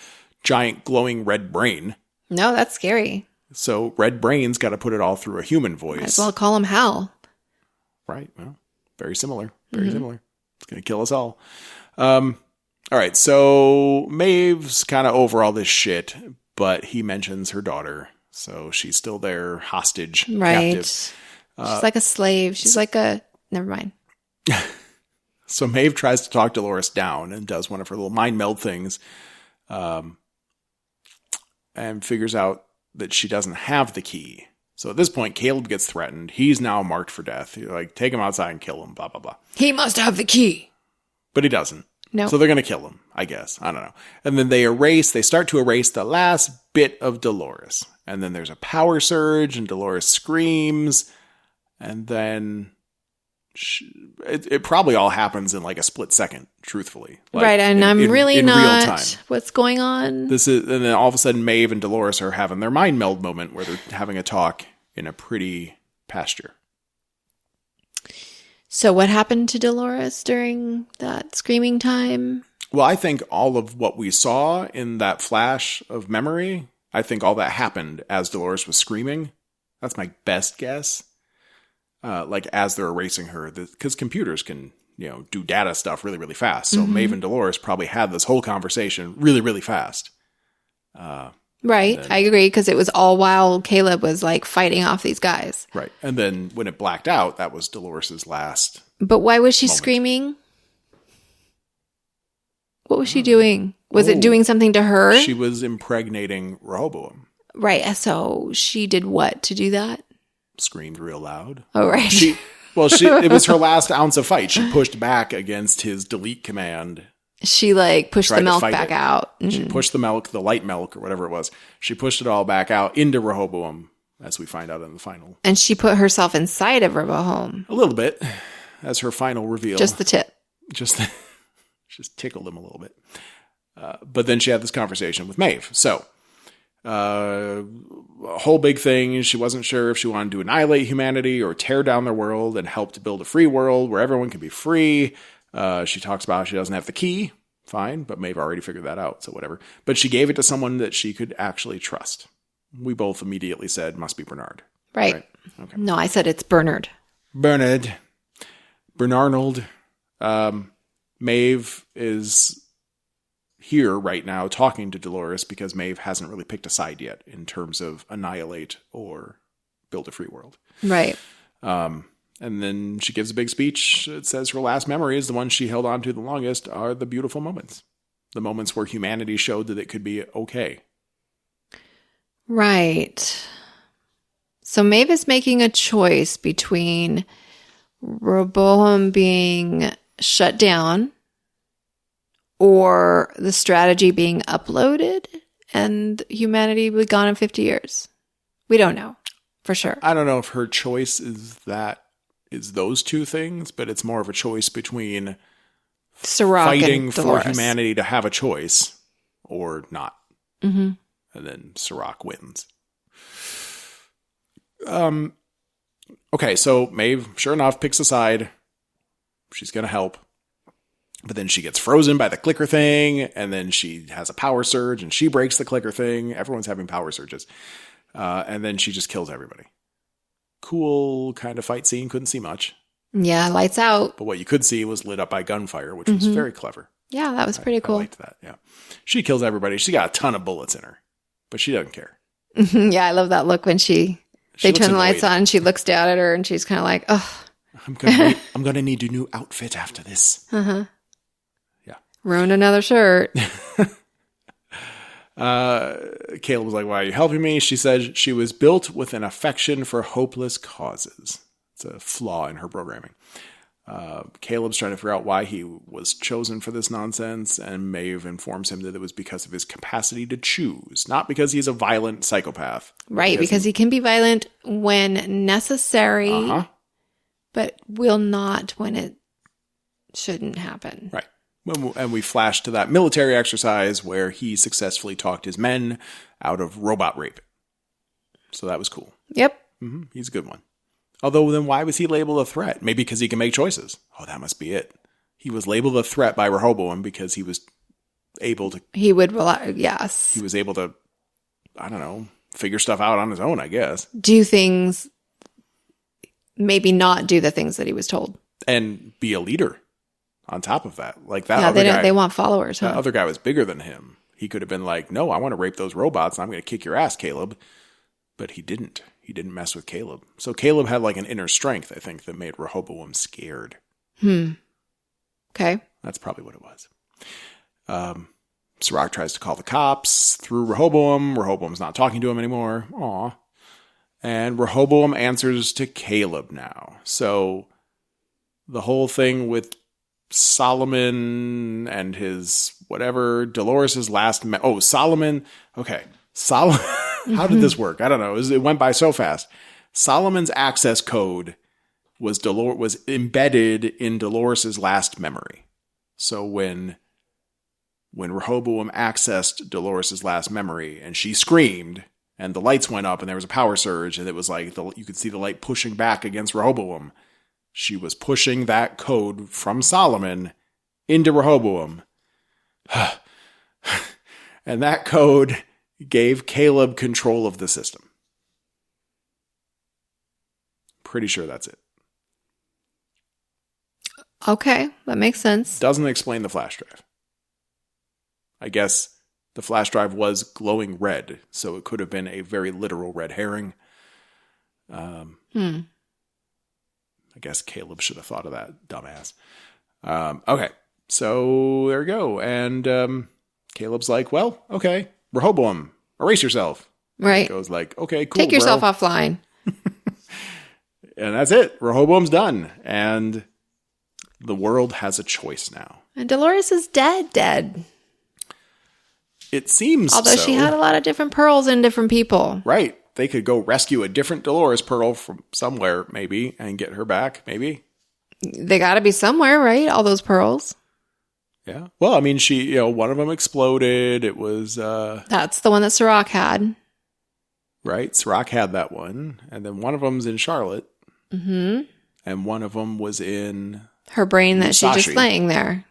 giant glowing red brain. No, that's scary. So red brain's got to put it all through a human voice. Might as well call him Hal. Right. Well, very similar. Very similar. It's going to kill us all. All right. So Maeve's kind of over all this shit, but he mentions her daughter. So she's still there, hostage, right. captive. She's like a slave. She's like a... Never mind. So Maeve tries to talk Dolores down and does one of her little mind meld things. And figures out that she doesn't have the key. So at this point, Caleb gets threatened. He's now marked for death. You're like, take him outside and kill him, blah, blah, blah. He must have the key. But he doesn't. No. So they're going to kill him, I guess. I don't know. And then they start to erase the last bit of Dolores. And then there's a power surge and Dolores screams. And then it probably all happens in like a split second, truthfully. Like right. And I'm really in not real time. What's going on. And then all of a sudden Maeve and Dolores are having their mind meld moment where they're having a talk in a pretty pasture. So what happened to Dolores during that screaming time? Well, I think all of what we saw in that flash of memory, I think all that happened as Dolores was screaming. That's my best guess. Like as they're erasing her, because computers can, do data stuff really, really fast. So Maeve and Dolores probably had this whole conversation really, really fast. Right. I agree. Because it was all while Caleb was like fighting off these guys. Right. And then when it blacked out, that was Dolores's last. But why was she screaming? What was she doing? Was it doing something to her? She was impregnating Rehoboam. Right. So she did what to do that? Screamed real loud. Oh, right. It was her last ounce of fight. She pushed back against his delete command. She pushed the milk back out. Mm-hmm. She pushed the light milk or whatever it was. She pushed it all back out into Rehoboam, as we find out in the final. And she put herself inside of Rehoboam. A little bit, as her final reveal. Just the tip. Just tickled him a little bit. But then she had this conversation with Maeve. So, a whole big thing. She wasn't sure if she wanted to annihilate humanity or tear down their world and help to build a free world where everyone can be free. She talks about how she doesn't have the key. Fine, but Maeve already figured that out, so whatever. But she gave it to someone that she could actually trust. We both immediately said, must be Bernard. Right. Okay. No, I said it's Bernard. Bernard. Bernarnold. Maeve is here right now talking to Dolores because Maeve hasn't really picked a side yet in terms of annihilate or build a free world. Right. And then she gives a big speech. It says her last memories, the ones she held on to the longest, are the beautiful moments. The moments where humanity showed that it could be okay. Right. So Maeve is making a choice between Rehoboam being shut down or the strategy being uploaded and humanity will be gone in 50 years. We don't know for sure. I don't know if her choice is those two things, but it's more of a choice between Sirach fighting and for Dolores. humanity to have a choice or not. Mm-hmm. And then Sirach wins. Okay, so Maeve, sure enough, picks a side. She's going to help. But then she gets frozen by the clicker thing, and then she has a power surge, and she breaks the clicker thing. Everyone's having power surges. And then she just kills everybody. Cool kind of fight scene. Couldn't see much. Yeah, lights out. But what you could see was lit up by gunfire, which was very clever. Yeah, that was pretty cool. I liked that, yeah. She kills everybody. She got a ton of bullets in her, but she doesn't care. Yeah, I love that look when they turn the lights on, she looks down at her, and she's kind of like, oh. I'm gonna need a new outfit after this. Uh-huh. Yeah. Ruined another shirt. Caleb was like, why are you helping me? She said she was built with an affection for hopeless causes. It's a flaw in her programming. Caleb's trying to figure out why he was chosen for this nonsense, and Maeve informs him that it was because of his capacity to choose, not because he's a violent psychopath. Right, because he can be violent when necessary, but will not when it shouldn't happen. Right. And we flash to that military exercise where he successfully talked his men out of robot rape. So that was cool. Yep. He's a good one. Although then why was he labeled a threat? Maybe because he can make choices. Oh, that must be it. He was labeled a threat by Rehoboam because he was able to... He would rely... Yes. He was able to, I don't know, figure stuff out on his own, I guess. Do things... Maybe not do the things that he was told. And be a leader on top of that. Like that other guy... They want followers, huh? That other guy was bigger than him. He could have been like, no, I want to rape those robots and I'm going to kick your ass, Caleb. But he didn't. He didn't mess with Caleb. So Caleb had like an inner strength, I think, that made Rehoboam scared. Okay. That's probably what it was. Sirach tries to call the cops through Rehoboam. Rehoboam's not talking to him anymore. Aw. And Rehoboam answers to Caleb now. So the whole thing with Solomon and his whatever, Dolores' last... Solomon. Okay. Solomon... How did this work? I don't know. It went by so fast. Solomon's access code was embedded in Dolores' last memory. So when Rehoboam accessed Dolores' last memory and she screamed and the lights went up and there was a power surge and it was like you could see the light pushing back against Rehoboam, she was pushing that code from Solomon into Rehoboam. And that code gave Caleb control of the system. Pretty sure that's it. Okay, that makes sense. Doesn't explain the flash drive. I guess the flash drive was glowing red, so it could have been a very literal red herring. I guess Caleb should have thought of that, dumbass. Okay, so there we go. And Caleb's like, well, okay. Rehoboam, erase yourself. Right. He goes like, okay, cool. Take yourself offline. And that's it. Rehoboam's done. And the world has a choice now. And Dolores is dead. It seems Although she had a lot of different pearls in different people. Right. They could go rescue a different Dolores pearl from somewhere, maybe, and get her back, maybe. They got to be somewhere, right? All those pearls. Yeah. Well, I mean, one of them exploded. It was... That's the one that Sirach had. Right. Sirach had that one. And then one of them's in Charlotte. Mm-hmm. And one of them was in... Her brain that she's just laying there.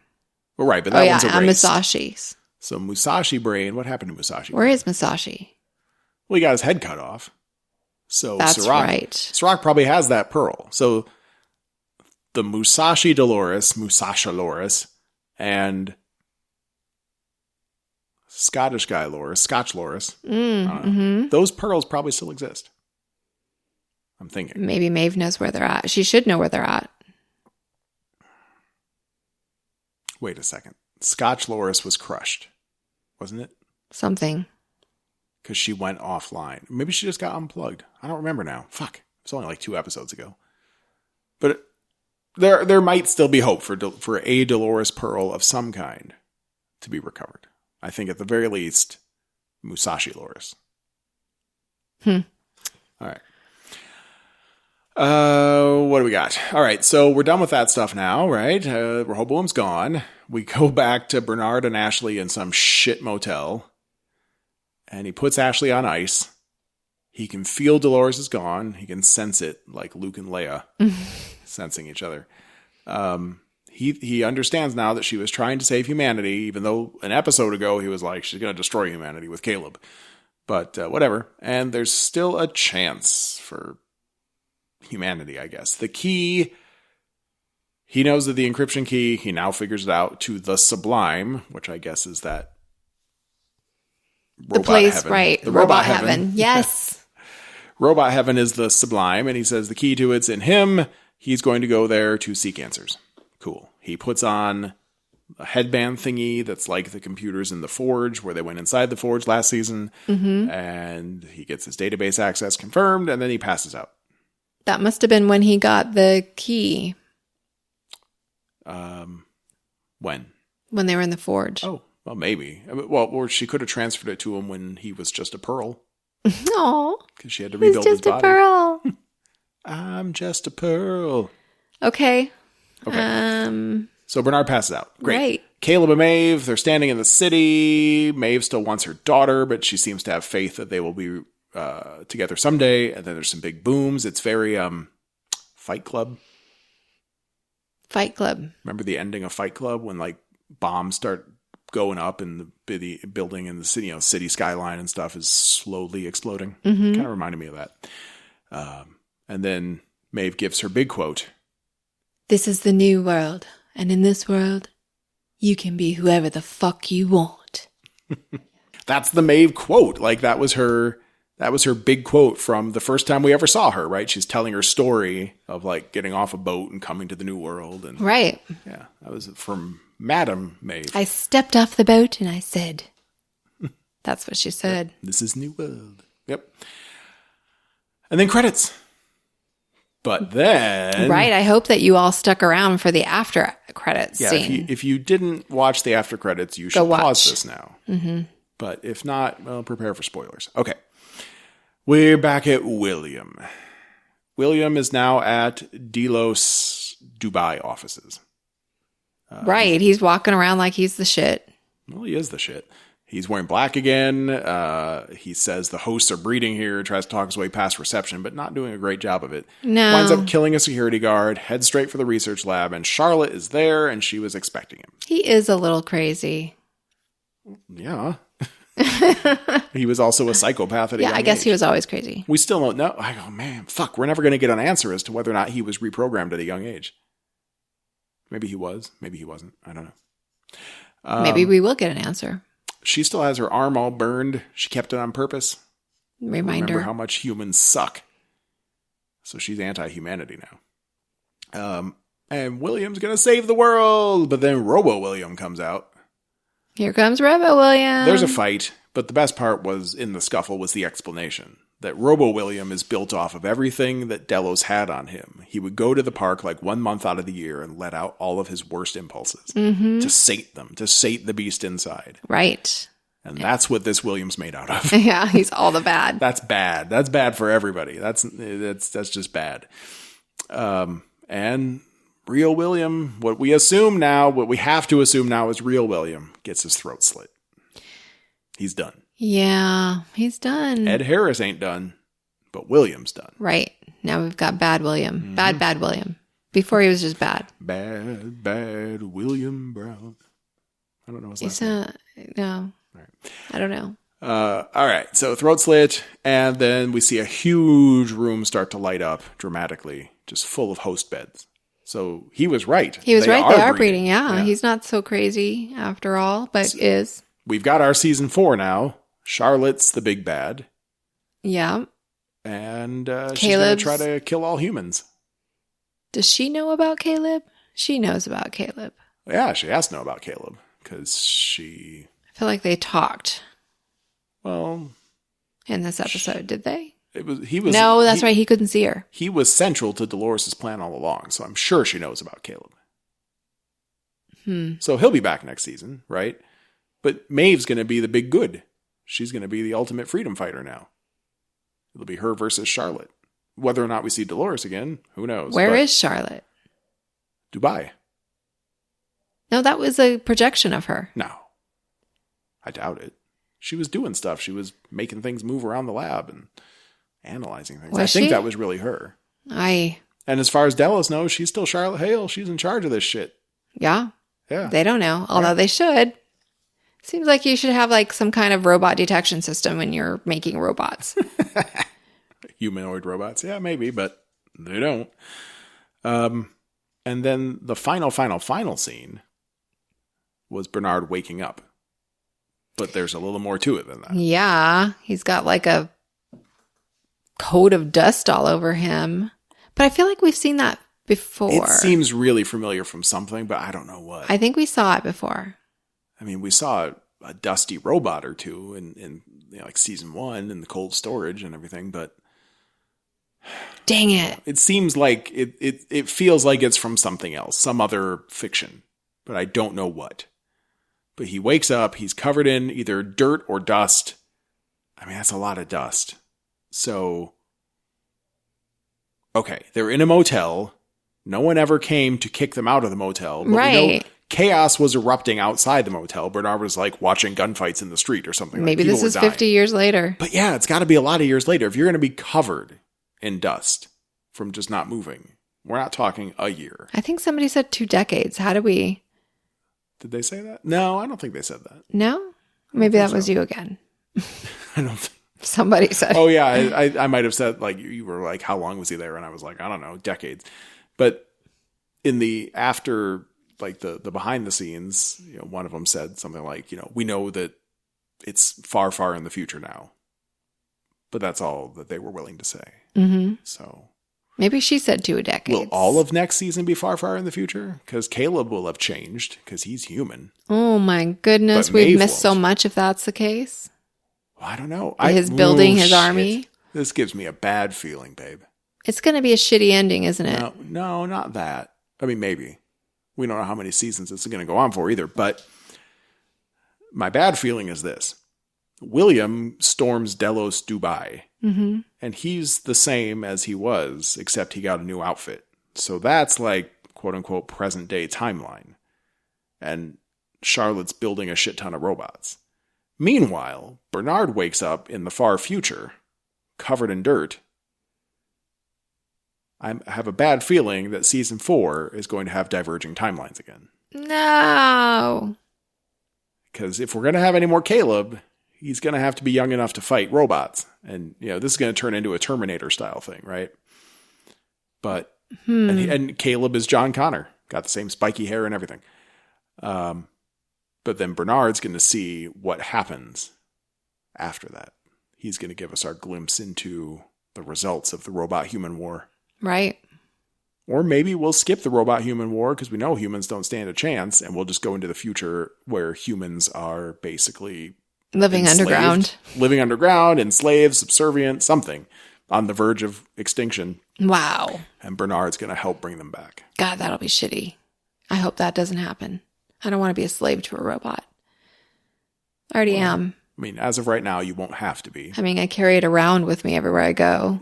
Well, right, but that one's erased. Musashi's. So Musashi brain, what happened to Musashi? Where is Musashi? Well, he got his head cut off. So that's Sirach, right. Sirach probably has that pearl. So the Musashi Dolores, and Scotch Loris, those pearls probably still exist. I'm thinking. Maybe Maeve knows where they're at. She should know where they're at. Wait a second. Scotch Loris was crushed, wasn't it? Something. Because she went offline. Maybe she just got unplugged. I don't remember now. Fuck. It's only like 2 episodes ago. But there might still be hope for a Dolores pearl of some kind to be recovered. I think at the very least, Musashi Loris. All right. What do we got? All right, so we're done with that stuff now, right? Rehoboam's gone. We go back to Bernard and Ashley in some shit motel. And he puts Ashley on ice. He can feel Dolores is gone. He can sense it like Luke and Leia sensing each other. He understands now that she was trying to save humanity, even though an episode ago he was like, she's going to destroy humanity with Caleb. But whatever. And there's still a chance for humanity, I guess. The key, he knows that the encryption key, he now figures it out, to the Sublime, which I guess is that the place, heaven. Right. The robot heaven. Yes. Robot heaven is the Sublime, and he says the key to it's in him. He's going to go there to seek answers. Cool. He puts on a headband thingy that's like the computers in the Forge, where they went inside the Forge last season, and he gets his database access confirmed, and then he passes out. That must have been when he got the key. When? When they were in the Forge. Oh, well, maybe. Well, or she could have transferred it to him when he was just a pearl. No. Because she had to rebuild his body. He's just a pearl. I'm just a pearl. Okay. So Bernard passes out. Great. Right. Caleb and Maeve, they're standing in the city. Maeve still wants her daughter, but she seems to have faith that they will be together someday. And then there's some big booms. It's very Fight Club. Fight Club. Remember the ending of Fight Club when like bombs start going up and the building in the city, city skyline and stuff is slowly exploding. Kind of reminded me of that. And then Maeve gives her big quote. This is the new world. And in this world, you can be whoever the fuck you want. That's the Maeve quote. Like that was her big quote from the first time we ever saw her, right? She's telling her story of like getting off a boat and coming to the new world. And right. Yeah. That was from Madam Maeve. I stepped off the boat and I said, that's what she said. Yep. This is new world. Yep. And then credits. But then... Right, I hope that you all stuck around for the after credits scene. If you didn't watch the after credits, you should pause this now. But if not, well, prepare for spoilers. Okay. We're back at William. William is now at Delos Dubai offices. Right, he's walking around like he's the shit. Well, he is the shit. He's wearing black again. He says the hosts are breeding here, tries to talk his way past reception, but not doing a great job of it. No. Winds up killing a security guard, heads straight for the research lab, and Charlotte is there, and she was expecting him. He is a little crazy. Yeah. He was also a psychopath at a young I guess age. He was always crazy. We still don't know. I go, man, fuck, we're never going to get an answer as to whether or not he was reprogrammed at a young age. Maybe he was. Maybe he wasn't. I don't know. Maybe we will get an answer. She still has her arm all burned. She kept it on purpose. Remember how much humans suck. So she's anti-humanity now. And William's going to save the world. But then Robo-William comes out. Here comes Robo-William. There's a fight. But the best part was in the scuffle was the explanation. That Robo-William is built off of everything that Delos had on him. He would go to the park like 1 month out of the year and let out all of his worst impulses to sate them, to sate the beast inside. Right. And that's what this William's made out of. Yeah, he's all the bad. That's bad. That's bad for everybody. That's just bad. And real William, what we have to assume now is real William gets his throat slit. He's done. Yeah, he's done. Ed Harris ain't done, but William's done. Right. Now we've got bad William. Bad William. Before he was just bad. Bad William Brown. I don't know his last name. No. Right. I don't know. All right. So throat slit, and then we see a huge room start to light up dramatically, just full of host beds. So he was right. He was right. They are breeding. Yeah. He's not so crazy after all, but is. We've got our season 4 now. Charlotte's the big bad. Yeah. And she's going to try to kill all humans. Does she know about Caleb? She knows about Caleb. Yeah, she has to know about Caleb because she... I feel like they talked. Well... In this episode, did they? No, that's right. He couldn't see her. He was central to Dolores' plan all along, so I'm sure she knows about Caleb. So he'll be back next season, right? But Maeve's going to be the big good. She's going to be the ultimate freedom fighter now. It'll be her versus Charlotte. Whether or not we see Dolores again, who knows? Where is Charlotte? Dubai. No, that was a projection of her. No. I doubt it. She was doing stuff. She was making things move around the lab. And analyzing things. Was I think she? that was really her. And as far as Delos knows, she's still Charlotte Hale. She's in charge of this shit. Yeah. Yeah. They don't know, although they should. Seems like you should have like some kind of robot detection system when you're making robots. Humanoid robots. Yeah, maybe, but they don't. And then the final scene was Bernard waking up. But there's a little more to it than that. Yeah. He's got like a coat of dust all over him. But I feel like we've seen that before. It seems really familiar from something, but I don't know what. I think we saw it before. I mean, we saw a dusty robot or two in like season 1 in the cold storage and everything, but dang it. It seems like it feels like it's from something else, some other fiction, but I don't know what. But he wakes up, he's covered in either dirt or dust. I mean, that's a lot of dust. So, okay, they're in a motel. No one ever came to kick them out of the motel. But right. We know chaos was erupting outside the motel. Bernard was like watching gunfights in the street or something. Maybe this is 50 years later. But yeah, it's got to be a lot of years later. If you're going to be covered in dust from just not moving, we're not talking a year. I think somebody said 2 decades. How do we... Did they say that? No, I don't think they said that. No? Maybe that was you again. I don't think. Somebody said. Oh, yeah. I might have said, like, you were like, how long was he there? And I was like, I don't know, decades. But in the after, like, the behind the scenes, you know, one of them said something like, you know, we know that it's far, far in the future now. But that's all that they were willing to say. Mm-hmm. So. Maybe she said 2 decades. Will all of next season be far, far in the future? Because Caleb will have changed because he's human. Oh my goodness. We've missed so much if that's the case. Well, I don't know. His building his army. This gives me a bad feeling, babe. It's going to be a shitty ending, isn't it? No, not that. I mean, maybe. We don't know how many seasons it's going to go on for either. But my bad feeling is this. William storms Delos Dubai. Mm-hmm. And he's the same as he was, except he got a new outfit. So that's like, quote unquote, present day timeline. And Charlotte's building a shit ton of robots. Meanwhile, Bernard wakes up in the far future, covered in dirt. I have a bad feeling that season 4 is going to have diverging timelines again. No. Because if we're going to have any more Caleb, he's going to have to be young enough to fight robots. And, you know, this is going to turn into a Terminator style thing, right? But, and Caleb is John Connor. Got the same spiky hair and everything. But then Bernard's going to see what happens after that. He's going to give us our glimpse into the results of the robot-human war. Right. Or maybe we'll skip the robot-human war because we know humans don't stand a chance, and we'll just go into the future where humans are basically living underground, enslaved, subservient, something on the verge of extinction. Wow. And Bernard's going to help bring them back. God, that'll be shitty. I hope that doesn't happen. I don't want to be a slave to a robot. I already am. I mean, as of right now, you won't have to be. I mean, I carry it around with me everywhere I go.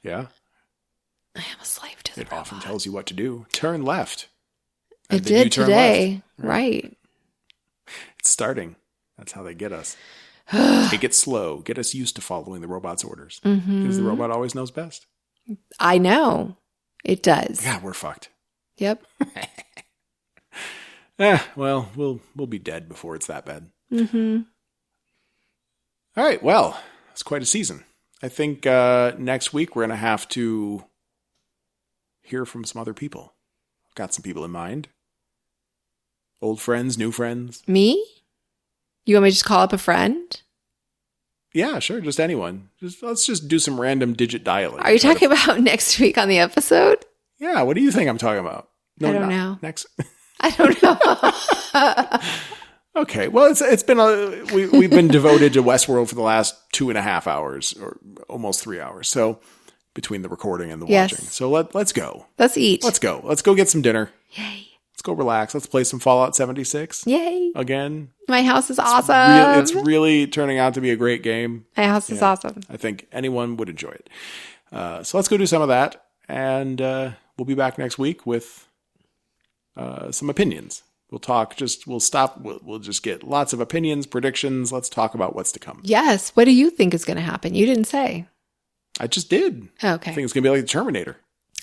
Yeah. I am a slave to the robot. It often tells you what to do. Turn left. It did today. Right. It's starting. That's how they get us. Take it slow. Get us used to following the robot's orders. Because the robot always knows best. I know. It does. Yeah, we're fucked. Yep. Well, we'll be dead before it's that bad. Mm-hmm. All right, well, it's quite a season. I think next week we're going to have to hear from some other people. I've got some people in mind. Old friends, new friends. Me? You want me to just call up a friend? Yeah, sure, just anyone. Let's just do some random digit dialing. Are you talking about next week on the episode? Yeah, what do you think I'm talking about? No, I don't know. Next. I don't know. Okay, well, it's been we've been devoted to Westworld for the last 2.5 hours, or almost 3 hours. So between the recording and the watching, so let's go. Let's eat. Let's go. Let's go get some dinner. Yay! Let's go relax. Let's play some Fallout 76. Yay! Again. My house is awesome. It's really turning out to be a great game. My house is awesome. I think anyone would enjoy it. So let's go do some of that, and we'll be back next week with some opinions. We'll talk. We'll stop. We'll just get lots of opinions, predictions. Let's talk about what's to come. Yes. What do you think is going to happen? You didn't say. I just did. Okay. I think it's going to be like the Terminator.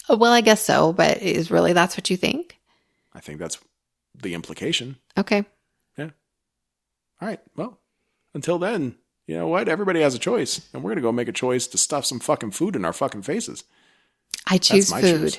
Oh, well, I guess so. But that's what you think? I think that's the implication. Okay. Yeah. All right. Well, until then, you know what? Everybody has a choice. And we're going to go make a choice to stuff some fucking food in our fucking faces. I choose food.